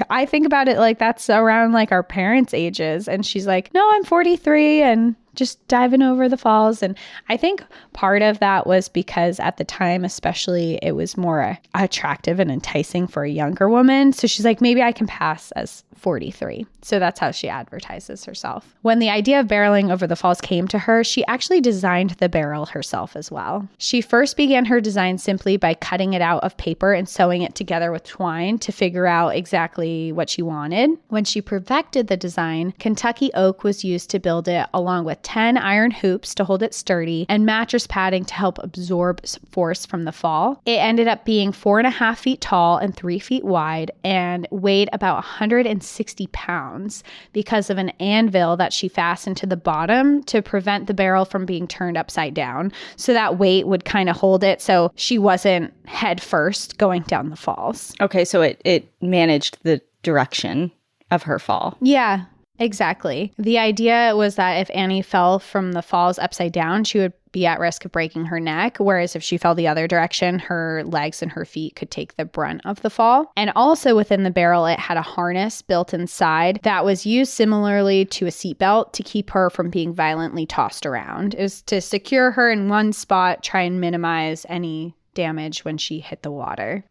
I think about it like that's around like our parents' ages. And she's like, no, I'm 43 and just diving over the falls. And I think part of that was because at the time, especially, it was more attractive and enticing for a younger woman. So she's like, maybe I can pass as 43. So that's how she advertises herself. When the idea of barreling over the falls came to her, she actually designed the barrel herself as well. She first began her design simply by cutting it out of paper and sewing it together with twine to figure out exactly what she wanted. When she perfected the design, Kentucky oak was used to build it, along with 10 iron hoops to hold it sturdy and mattress padding to help absorb force from the fall. It ended up being 4.5 feet tall and 3 feet wide and weighed about 160 pounds because of an anvil that she fastened to the bottom to prevent the barrel from being turned upside down. So that weight would kind of hold it so she wasn't head first going down the falls. Okay, so it managed the direction of her fall. Yeah. Exactly. The idea was that if Annie fell from the falls upside down, she would be at risk of breaking her neck, whereas if she fell the other direction, her legs and her feet could take the brunt of the fall. And also within the barrel, it had a harness built inside that was used similarly to a seatbelt to keep her from being violently tossed around. It was to secure her in one spot, try and minimize any damage when she hit the water.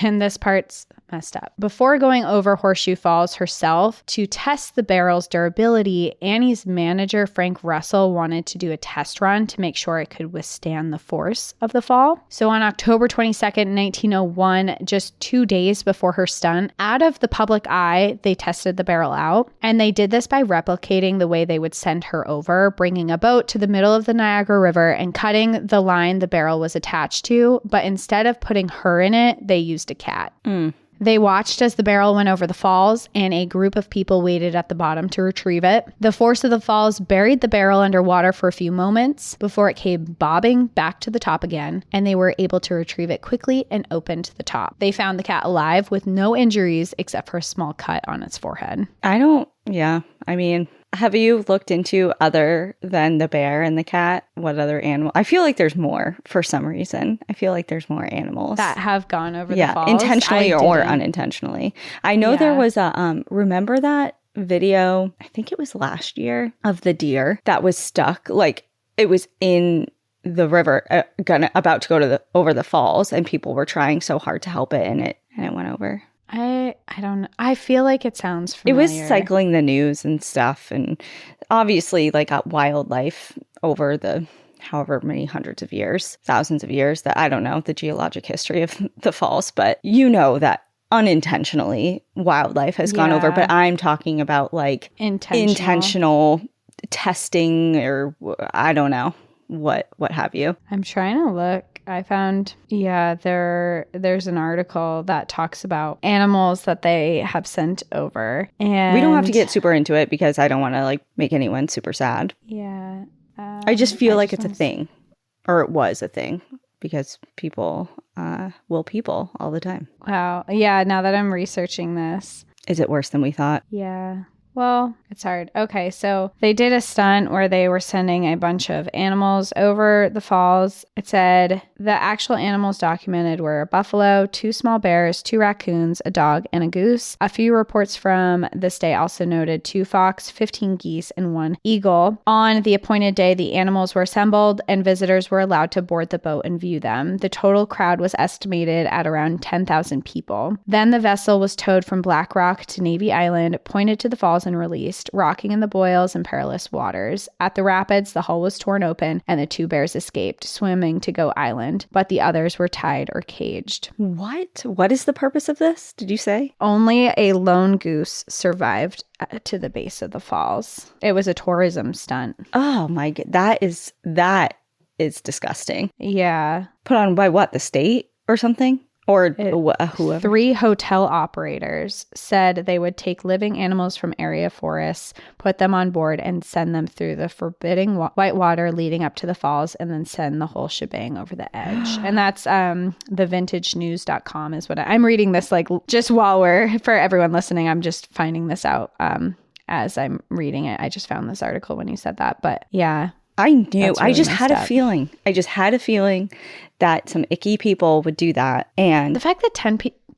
And this part's messed up. Before going over Horseshoe Falls herself to test the barrel's durability, Annie's manager, Frank Russell, wanted to do a test run to make sure it could withstand the force of the fall. So on October 22nd, 1901, just 2 days before her stunt, out of the public eye, they tested the barrel out. And they did this by replicating the way they would send her over, bringing a boat to the middle of the Niagara River and cutting the line the barrel was attached to. But instead of putting her in it, they used a cat. They watched as the barrel went over the falls, and a group of people waited at the bottom to retrieve it. The force of the falls buried the barrel underwater for a few moments before it came bobbing back to the top again, and they were able to retrieve it quickly and opened the top. They found the cat alive with no injuries except for a small cut on its forehead. I mean, have you looked into, other than the bear and the cat, what other animal? I feel like there's more for some reason. I feel like there's more animals that have gone over the falls. Intentionally or unintentionally. I know there was a, remember that video, I think it was last year, of the deer that was stuck, like it was in the river, about to go over the falls, and people were trying so hard to help it, and it went over. I don't know. I feel like it sounds familiar. It was cycling the news and stuff, and obviously like wildlife over the however many hundreds of years, thousands of years, that I don't know the geologic history of the falls, but you know that unintentionally wildlife has gone over. But I'm talking about like intentional testing, or I don't know what have you. I'm trying to look. I found, there's an article that talks about animals that they have sent over. And we don't have to get super into it because I don't want to like make anyone super sad. Yeah. I just feel like it's a thing, or it was a thing, because people will people all the time. Wow. Yeah. Now that I'm researching this. Is it worse than we thought? Yeah. Well, it's hard. Okay, so they did a stunt where they were sending a bunch of animals over the falls. It said the actual animals documented were a buffalo, 2 small bears, 2 raccoons, a dog, and a goose. A few reports from this day also noted 2 fox, 15 geese, and 1 eagle. On the appointed day, the animals were assembled and visitors were allowed to board the boat and view them. The total crowd was estimated at around 10,000 people. Then the vessel was towed from Black Rock to Navy Island, pointed to the falls, and released, rocking in the boils and perilous waters. At the rapids, the hull was torn open and the 2 bears escaped, swimming to Goat Island, but the others were tied or caged. What? What is the purpose of this? Did you say? Only a lone goose survived to the base of the falls. It was a tourism stunt. Oh my God. That is is disgusting. Yeah. Put on by what? The state or something? Or whoever? 3 hotel operators said they would take living animals from area forests, put them on board, and send them through the forbidding white water leading up to the falls, and then send the whole shebang over the edge. And that's thevintagenews.com is what I'm reading this, like, just while for everyone listening, I'm just finding this out as I'm reading it. I just found this article when you said that. But yeah. I knew. Really I just had a feeling. I just had a feeling that some icky people would do that. And the fact that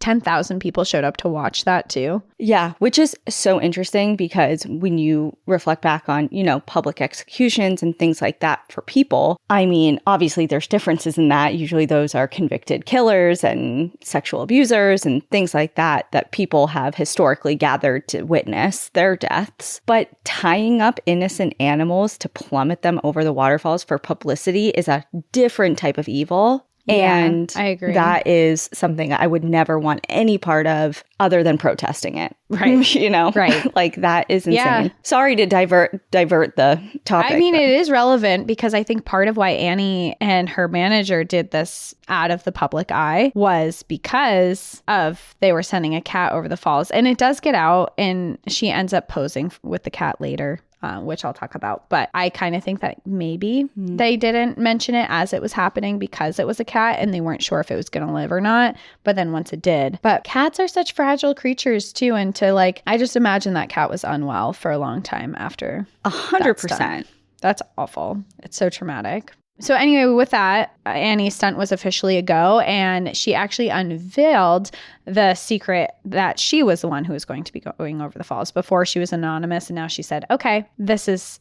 10,000 people showed up to watch that too. Yeah, which is so interesting because when you reflect back on, public executions and things like that for people, I mean, obviously there's differences in that. Usually those are convicted killers and sexual abusers and things like that people have historically gathered to witness their deaths. But tying up innocent animals to plummet them over the waterfalls for publicity is a different type of evil. And I agree. That is something I would never want any part of other than protesting it. Right. Right. Like that is insane. Yeah. Sorry to divert the topic. I mean, it is relevant because I think part of why Annie and her manager did this out of the public eye was because of they were sending a cat over the falls. And it does get out and she ends up posing with the cat later. Which I'll talk about. But I kind of think that maybe they didn't mention it as it was happening because it was a cat and they weren't sure if it was going to live or not. But then once it did. But cats are such fragile creatures too. And I just imagine that cat was unwell for a long time after. 100%. That's awful. It's so traumatic. So anyway, with that, Annie's stunt was officially a go, and she actually unveiled the secret that she was the one who was going to be going over the falls. Before she was anonymous, and now she said, okay, this is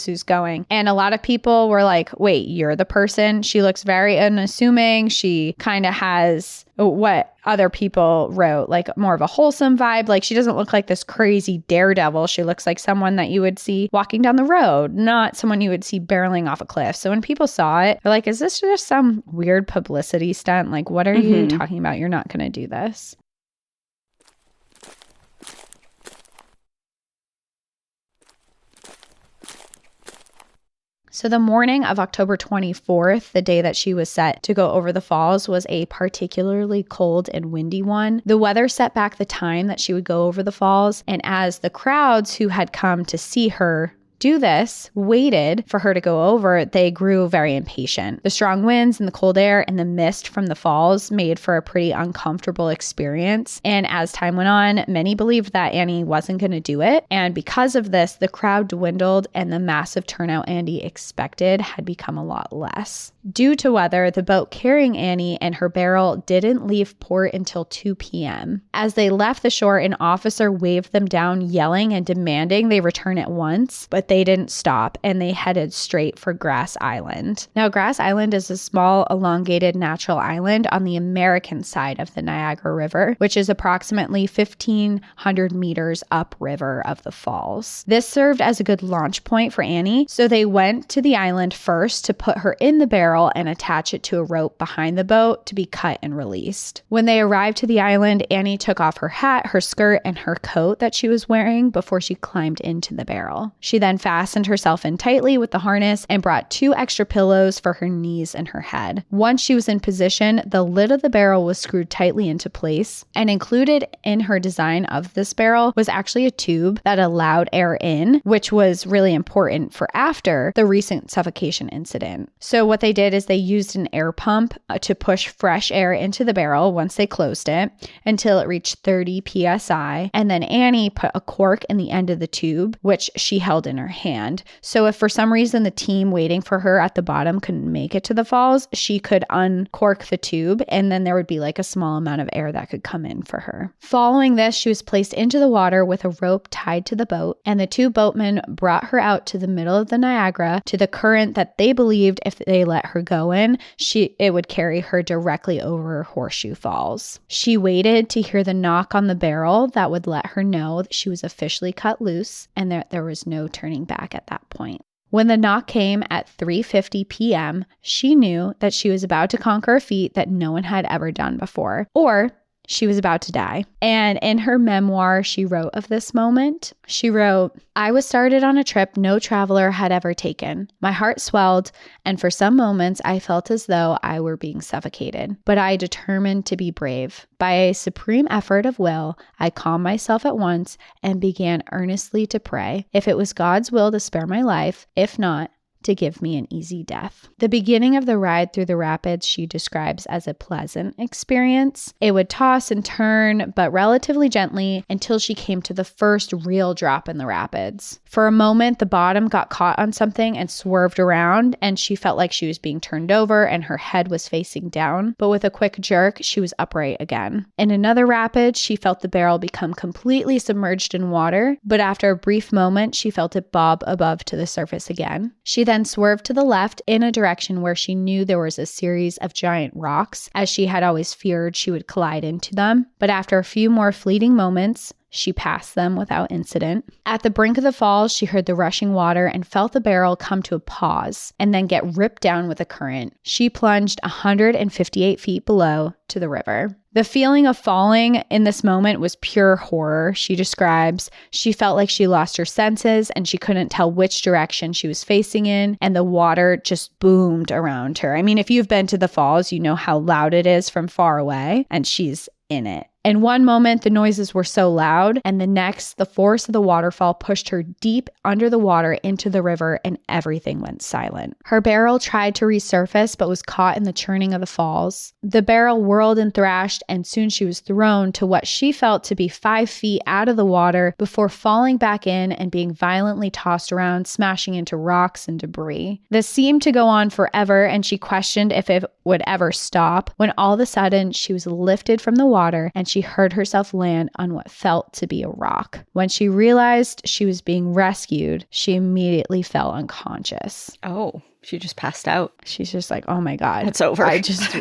who's going. And a lot of people were like, wait, you're the person? She looks very unassuming. She kind of has what other people wrote, like more of a wholesome vibe. Like she doesn't look like this crazy daredevil. She looks like someone that you would see walking down the road, not someone you would see barreling off a cliff. So when people saw it, they're like, is this just some weird publicity stunt? Like, what are you talking about? You're not going to do this. So the morning of October 24th, the day that she was set to go over the falls, was a particularly cold and windy one. The weather set back the time that she would go over the falls, and as the crowds who had come to see her do this waited for her to go over, they grew very impatient. The strong winds and the cold air and the mist from the falls made for a pretty uncomfortable experience. And as time went on, many believed that Annie wasn't going to do it. And because of this, the crowd dwindled and the massive turnout Annie expected had become a lot less. Due to weather, the boat carrying Annie and her barrel didn't leave port until 2 p.m. As they left the shore, an officer waved them down, yelling and demanding they return at once, but they didn't stop and they headed straight for Grass Island. Now, Grass Island is a small, elongated natural island on the American side of the Niagara River, which is approximately 1,500 meters upriver of the falls. This served as a good launch point for Annie, so they went to the island first to put her in the barrel and attach it to a rope behind the boat to be cut and released. When they arrived to the island, Annie took off her hat, her skirt, and her coat that she was wearing before she climbed into the barrel. She then fastened herself in tightly with the harness and brought 2 extra pillows for her knees and her head. Once she was in position, the lid of the barrel was screwed tightly into place, and included in her design of this barrel was actually a tube that allowed air in, which was really important for after the recent suffocation incident. So what they did is they used an air pump to push fresh air into the barrel once they closed it until it reached 30 psi, and then Annie put a cork in the end of the tube, which she held in her hand. So if for some reason the team waiting for her at the bottom couldn't make it to the falls, she could uncork the tube and then there would be like a small amount of air that could come in for her. Following this, she was placed into the water with a rope tied to the boat, and the 2 boatmen brought her out to the middle of the Niagara to the current that they believed if they let her go in, it would carry her directly over Horseshoe Falls. She waited to hear the knock on the barrel that would let her know that she was officially cut loose and that there was no turning back at that point. When the knock came at 3:50 p.m., she knew that she was about to conquer a feat that no one had ever done before, or She was about to die. And in her memoir, she wrote of this moment. She wrote, "I was started on a trip no traveler had ever taken. My heart swelled, and for some moments I felt as though I were being suffocated. But I determined to be brave. By a supreme effort of will, I calmed myself at once and began earnestly to pray, if it was God's will to spare my life, if not, to give me an easy death." The beginning of the ride through the rapids she describes as a pleasant experience. It would toss and turn, but relatively gently until she came to the first real drop in the rapids. For a moment, the bottom got caught on something and swerved around, and she felt like she was being turned over and her head was facing down, but with a quick jerk, she was upright again. In another rapid, she felt the barrel become completely submerged in water, but after a brief moment, she felt it bob above to the surface again. She then swerved to the left in a direction where she knew there was a series of giant rocks, as she had always feared she would collide into them. But after a few more fleeting moments, she passed them without incident. At the brink of the falls, she heard the rushing water and felt the barrel come to a pause and then get ripped down with a current. She plunged 158 feet below to the river. The feeling of falling in this moment was pure horror, she describes. She felt like she lost her senses and she couldn't tell which direction she was facing in, and the water just boomed around her. I mean, if you've been to the falls, you know how loud it is from far away, and she's in it. In one moment, the noises were so loud, and the next, the force of the waterfall pushed her deep under the water into the river, and everything went silent. Her barrel tried to resurface, but was caught in the churning of the falls. The barrel whirled and thrashed, and soon she was thrown to what she felt to be 5 feet out of the water before falling back in and being violently tossed around, smashing into rocks and debris. This seemed to go on forever, and she questioned if it would ever stop, when all of a sudden she was lifted from the water and she heard herself land on what felt to be a rock. When she realized she was being rescued, she immediately fell unconscious. Oh, she just passed out. She's just like, oh my God. It's over. I just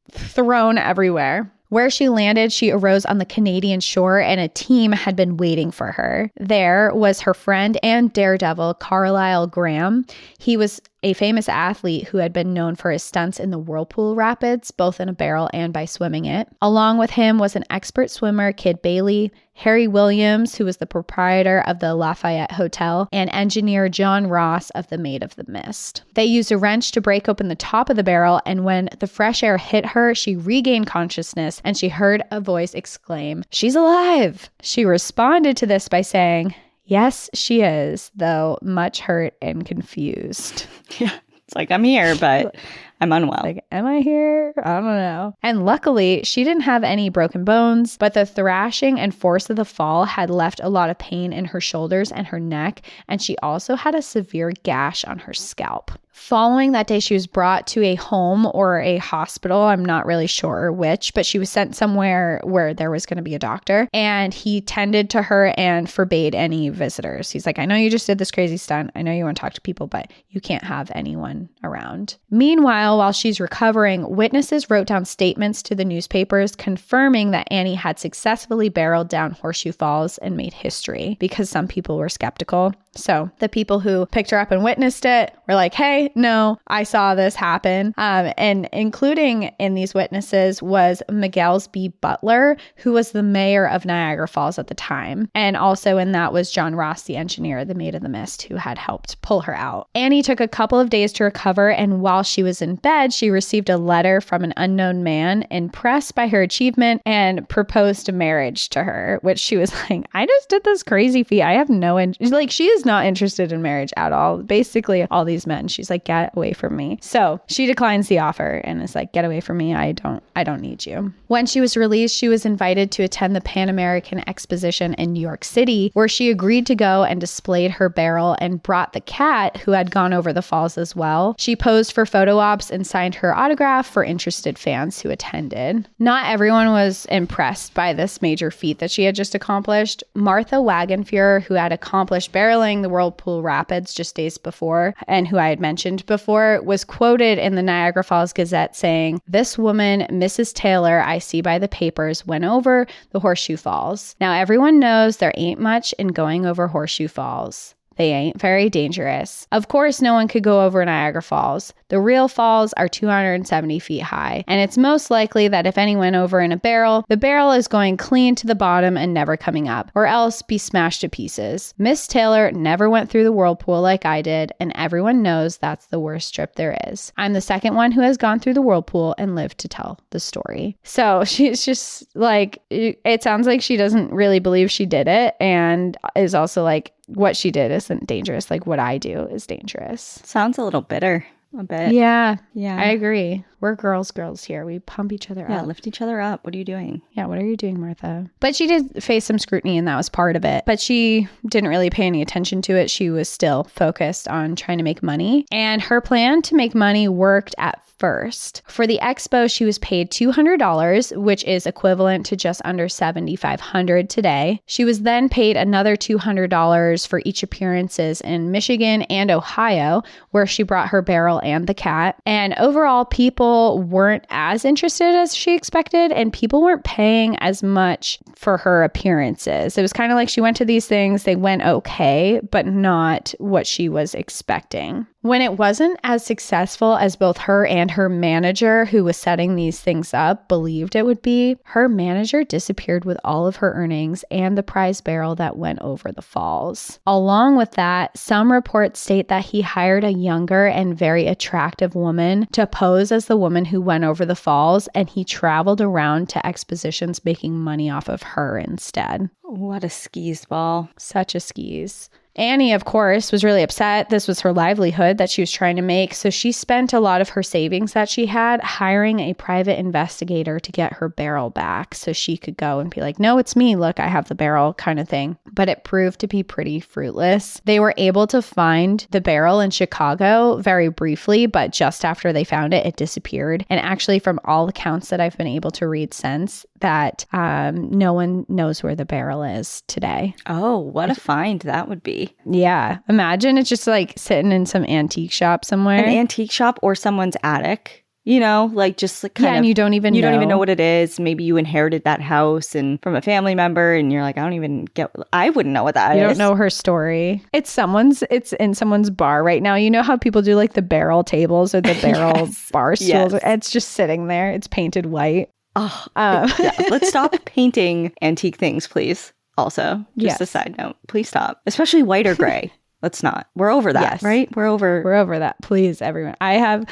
thrown everywhere. Where she landed, she arose on the Canadian shore, and a team had been waiting for her. There was her friend and daredevil, Carlisle Graham. He was a famous athlete who had been known for his stunts in the whirlpool rapids, both in a barrel and by swimming it. Along with him was an expert swimmer, Kid Bailey, Harry Williams, who was the proprietor of the Lafayette Hotel, and engineer John Ross of the Maid of the Mist. They used a wrench to break open the top of the barrel, and when the fresh air hit her, she regained consciousness, and she heard a voice exclaim, "She's alive!" She responded to this by saying, "Yes, she is, though much hurt and confused." Yeah, it's like, I'm here, but I'm unwell. Like, am I here? I don't know. And luckily, she didn't have any broken bones, but the thrashing and force of the fall had left a lot of pain in her shoulders and her neck, and she also had a severe gash on her scalp. Following that day, she was brought to a home or a hospital. I'm not really sure which, but she was sent somewhere where there was going to be a doctor, and he tended to her and forbade any visitors. He's like, I know you just did this crazy stunt. I know you want to talk to people, but you can't have anyone around. Meanwhile, while she's recovering, witnesses wrote down statements to the newspapers confirming that Annie had successfully barreled down Horseshoe Falls and made history, because some people were skeptical. So the people who picked her up and witnessed it were like, hey, no, I saw this happen. And including in these witnesses was Miguel's B. Butler, who was the mayor of Niagara Falls at the time. And also in that was John Ross, the engineer, the Maid of the Mist, who had helped pull her out. Annie took a couple of days to recover, and while she was in bed, she received a letter from an unknown man, impressed by her achievement, and proposed marriage to her, which she was like, I just did this crazy feat. I have no like, she is not interested in marriage at all. Basically, all these men, she's like, get away from me. So she declines the offer and is like, get away from me. I don't need you. When she was released, she was invited to attend the Pan American Exposition in New York City, where she agreed to go and displayed her barrel and brought the cat, who had gone over the falls as well. She posed for photo ops and signed her autograph for interested fans who attended. Not everyone was impressed by this major feat that she had just accomplished. Martha Wagenfuhrer, who had accomplished barreling the Whirlpool Rapids just days before, and who I had mentioned before, was quoted in the Niagara Falls Gazette saying, "This woman, Mrs. Taylor, I see by the papers, went over the Horseshoe Falls. Now everyone knows there ain't much in going over Horseshoe Falls. They ain't very dangerous. Of course, no one could go over Niagara Falls. The real falls are 270 feet high, and it's most likely that if any went over in a barrel, the barrel is going clean to the bottom and never coming up, or else be smashed to pieces. Miss Taylor never went through the whirlpool like I did, and everyone knows that's the worst trip there is. I'm the second one who has gone through the whirlpool and lived to tell the story. So she's just like, it sounds like she doesn't really believe she did it, and is also like, what she did isn't dangerous. Like what I do is dangerous. Sounds a little bitter. A bit. Yeah. I agree. We're girls here. We pump each other up. Yeah, lift each other up. What are you doing? Yeah, what are you doing, Martha? But she did face some scrutiny, and that was part of it. But she didn't really pay any attention to it. She was still focused on trying to make money. And her plan to make money worked at first. For the expo, she was paid $200, which is equivalent to just under $7,500 today. She was then paid another $200 for each appearances in Michigan and Ohio, where she brought her barrel and the cat. And overall, people weren't as interested as she expected, and people weren't paying as much for her appearances. It was kind of like she went to these things, they went okay, but not what she was expecting. When it wasn't as successful as both her and her manager, who was setting these things up, believed it would be, her manager disappeared with all of her earnings and the prize barrel that went over the falls. Along with that, some reports state that he hired a younger and very attractive woman to pose as the woman who went over the falls, and he traveled around to expositions making money off of her instead. What a skis ball. Such a skis. Annie, of course, was really upset. This was her livelihood that she was trying to make. So she spent a lot of her savings that she had hiring a private investigator to get her barrel back so she could go and be like, no, it's me. Look, I have the barrel kind of thing. But it proved to be pretty fruitless. They were able to find the barrel in Chicago very briefly, but just after they found it, it disappeared. And actually, from all accounts that I've been able to read since, that no one knows where the barrel is today. Oh, what a find that would be. Yeah. Imagine it's just like sitting in some antique shop somewhere. An antique shop or someone's attic, you know, like just like kind of. And you don't even know what it is. Maybe you inherited that house and from a family member and you're like, I wouldn't know what that is. You don't know her story. It's in someone's bar right now. You know how people do like the barrel tables or the barrel bar stools? Yes. It's just sitting there. It's painted white. Oh, yeah. Let's stop painting antique things, please. Also, just a side note, please stop. Especially white or gray. Let's not. We're over that, right? We're over that. Please, everyone. I have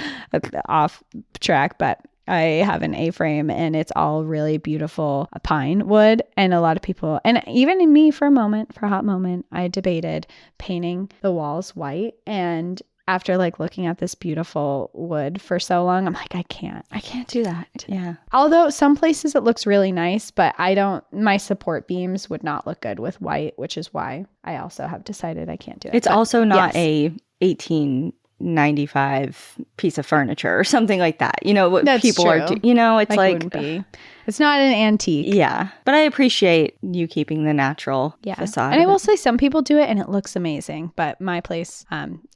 off track, but I have an A-frame and it's all really beautiful pine wood. And a lot of people, and even in me for a hot moment, I debated painting the walls white. And after like looking at this beautiful wood for so long, I'm like, I can't do that. Yeah. Although some places it looks really nice, but my support beams would not look good with white, which is why I also have decided I can't do it. It's also not a 1895 piece of furniture or something like that. You know what people are doing. You know, it's like wouldn't be. It's not an antique. Yeah. But I appreciate you keeping the natural facade. And I will say some people do it and it looks amazing. But my place,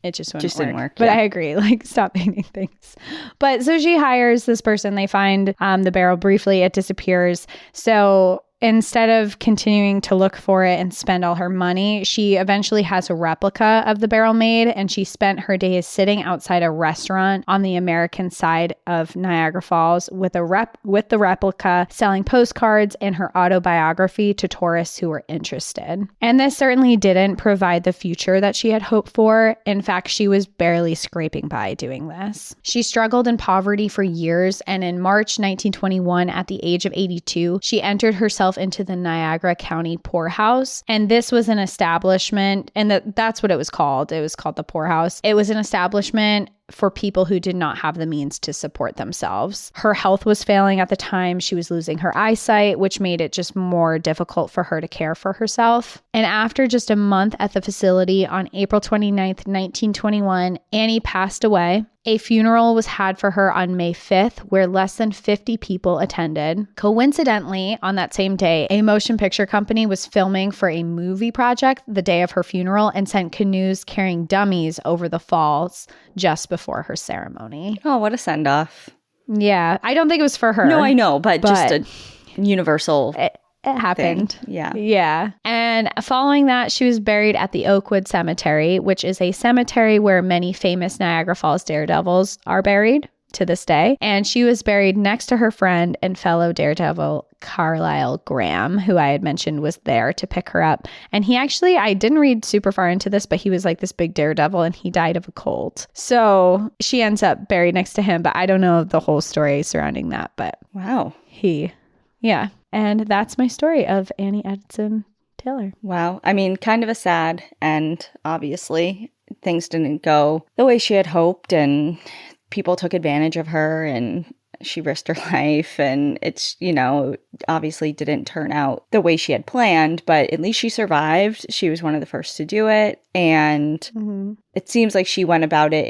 it just didn't work. But I agree. Like, stop painting things. But so she hires this person. They find the barrel briefly. It disappears. So instead of continuing to look for it and spend all her money, she eventually has a replica of the barrel made, and she spent her days sitting outside a restaurant on the American side of Niagara Falls with the replica, selling postcards and her autobiography to tourists who were interested. And this certainly didn't provide the future that she had hoped for. In fact, she was barely scraping by doing this. She struggled in poverty for years, and in March 1921, at the age of 82, she entered herself into the Niagara County Poorhouse. And this was an establishment, and that's what it was called. It was called the Poorhouse. It was an establishment for people who did not have the means to support themselves. Her health was failing at the time. She was losing her eyesight, which made it just more difficult for her to care for herself. And after just a month at the facility, on April 29th, 1921, Annie passed away. A funeral was had for her on May 5th, where less than 50 people attended. Coincidentally, on that same day, a motion picture company was filming for a movie project the day of her funeral and sent canoes carrying dummies over the falls just before her ceremony. Oh, what a send-off. Yeah, I don't think it was for her. No, I know, but just a universal it happened. Yeah. Yeah. And following that, she was buried at the Oakwood Cemetery, which is a cemetery where many famous Niagara Falls daredevils are buried to this day. And she was buried next to her friend and fellow daredevil Carlisle Graham, who I had mentioned was there to pick her up. And he actually, I didn't read super far into this, but he was like this big daredevil and he died of a cold. So she ends up buried next to him, but I don't know the whole story surrounding that. But wow. Yeah. And that's my story of Annie Edson Taylor. Wow. I mean, kind of a sad end, obviously. Things didn't go the way she had hoped, and people took advantage of her, and she risked her life, and it's, obviously didn't turn out the way she had planned, but at least she survived. She was one of the first to do it, and it seems like she went about it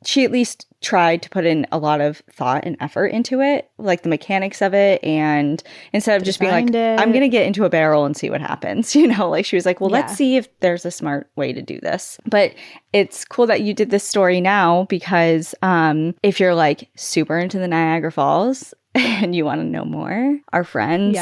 she at least tried to put in a lot of thought and effort into it, like the mechanics of it. And instead of just being like, I'm going to get into a barrel and see what happens, like she was like, well, let's see if there's a smart way to do this. But it's cool that you did this story now, because if you're like super into the Niagara Falls and you want to know more, our friends,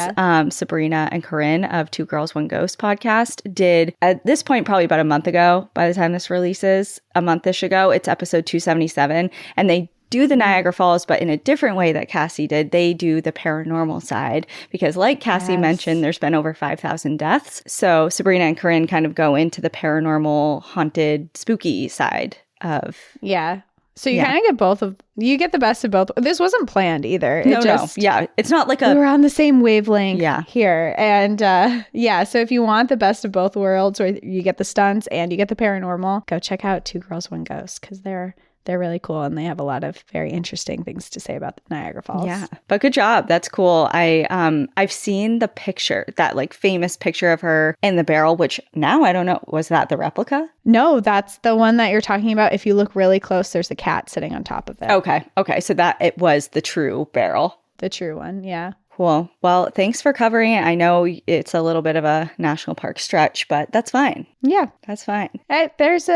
Sabrina and Corinne of Two Girls, One Ghost podcast did, at this point, probably about a month ago, by the time this releases, a month-ish ago, it's episode 277. And they do the Niagara Falls, but in a different way that Cassie did. They do the paranormal side, because like Cassie mentioned, there's been over 5,000 deaths. So Sabrina and Corinne kind of go into the paranormal, haunted, spooky side of... Yeah. So you kind of you get the best of both. This wasn't planned either. No. Yeah. It's not like we were on the same wavelength here. And so if you want the best of both worlds, or you get the stunts and you get the paranormal, go check out Two Girls, One Ghost, because they're really cool, and they have a lot of very interesting things to say about the Niagara Falls. Yeah, but good job. That's cool. I've seen the picture, that like famous picture of her in the barrel, which now I don't know, was that the replica? No, that's the one that you're talking about. If you look really close, there's a cat sitting on top of it. Okay. So that it was the true barrel. The true one, yeah. Cool. Well, thanks for covering it. I know it's a little bit of a national park stretch, but that's fine. Yeah. That's fine. There's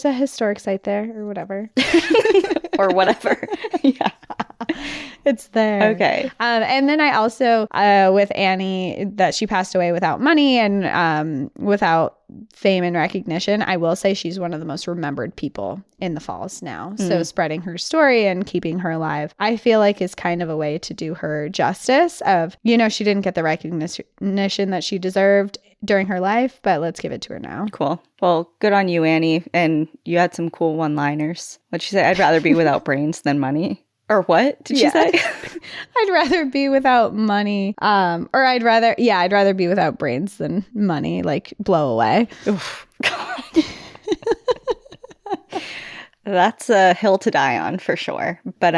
a historic site there, or whatever. Or whatever. Yeah. It's there. Okay. And then I also, with Annie, that she passed away without money and without fame and recognition, I will say she's one of the most remembered people in the Falls now. So spreading her story and keeping her alive, I feel like is kind of a way to do her justice of, she didn't get the recognition that she deserved during her life, but let's give it to her now. Cool. Well, good on you, Annie. And you had some cool one-liners. What'd she say? I'd rather be without brains than money. Or what did she say? I'd rather be without money. Or I'd rather be without brains than money, like blow away. Oof, God. That's a hill to die on for sure. But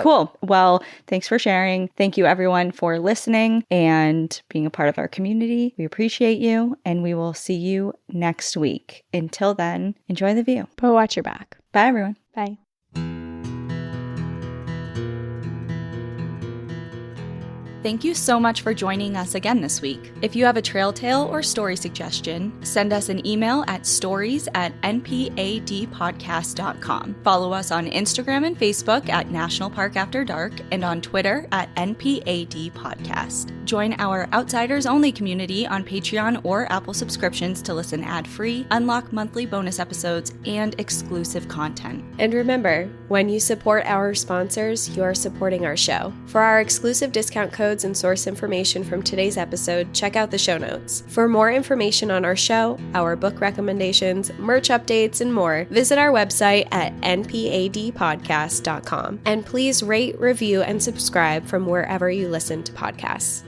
cool. Well, thanks for sharing. Thank you everyone for listening and being a part of our community. We appreciate you, and we will see you next week. Until then, enjoy the view. But watch your back. Bye everyone. Bye. Thank you so much for joining us again this week. If you have a trail tale or story suggestion, send us an email at stories@npadpodcast.com. Follow us on Instagram and Facebook at National Park After Dark, and on Twitter at NPAD Podcast. Join our Outsiders Only community on Patreon or Apple subscriptions to listen ad-free, unlock monthly bonus episodes, and exclusive content. And remember, when you support our sponsors, you are supporting our show. For our exclusive discount codes and source information from today's episode, check out the show notes. For more information on our show, our book recommendations, merch updates, and more, visit our website at npadpodcast.com. And please rate, review, and subscribe from wherever you listen to podcasts.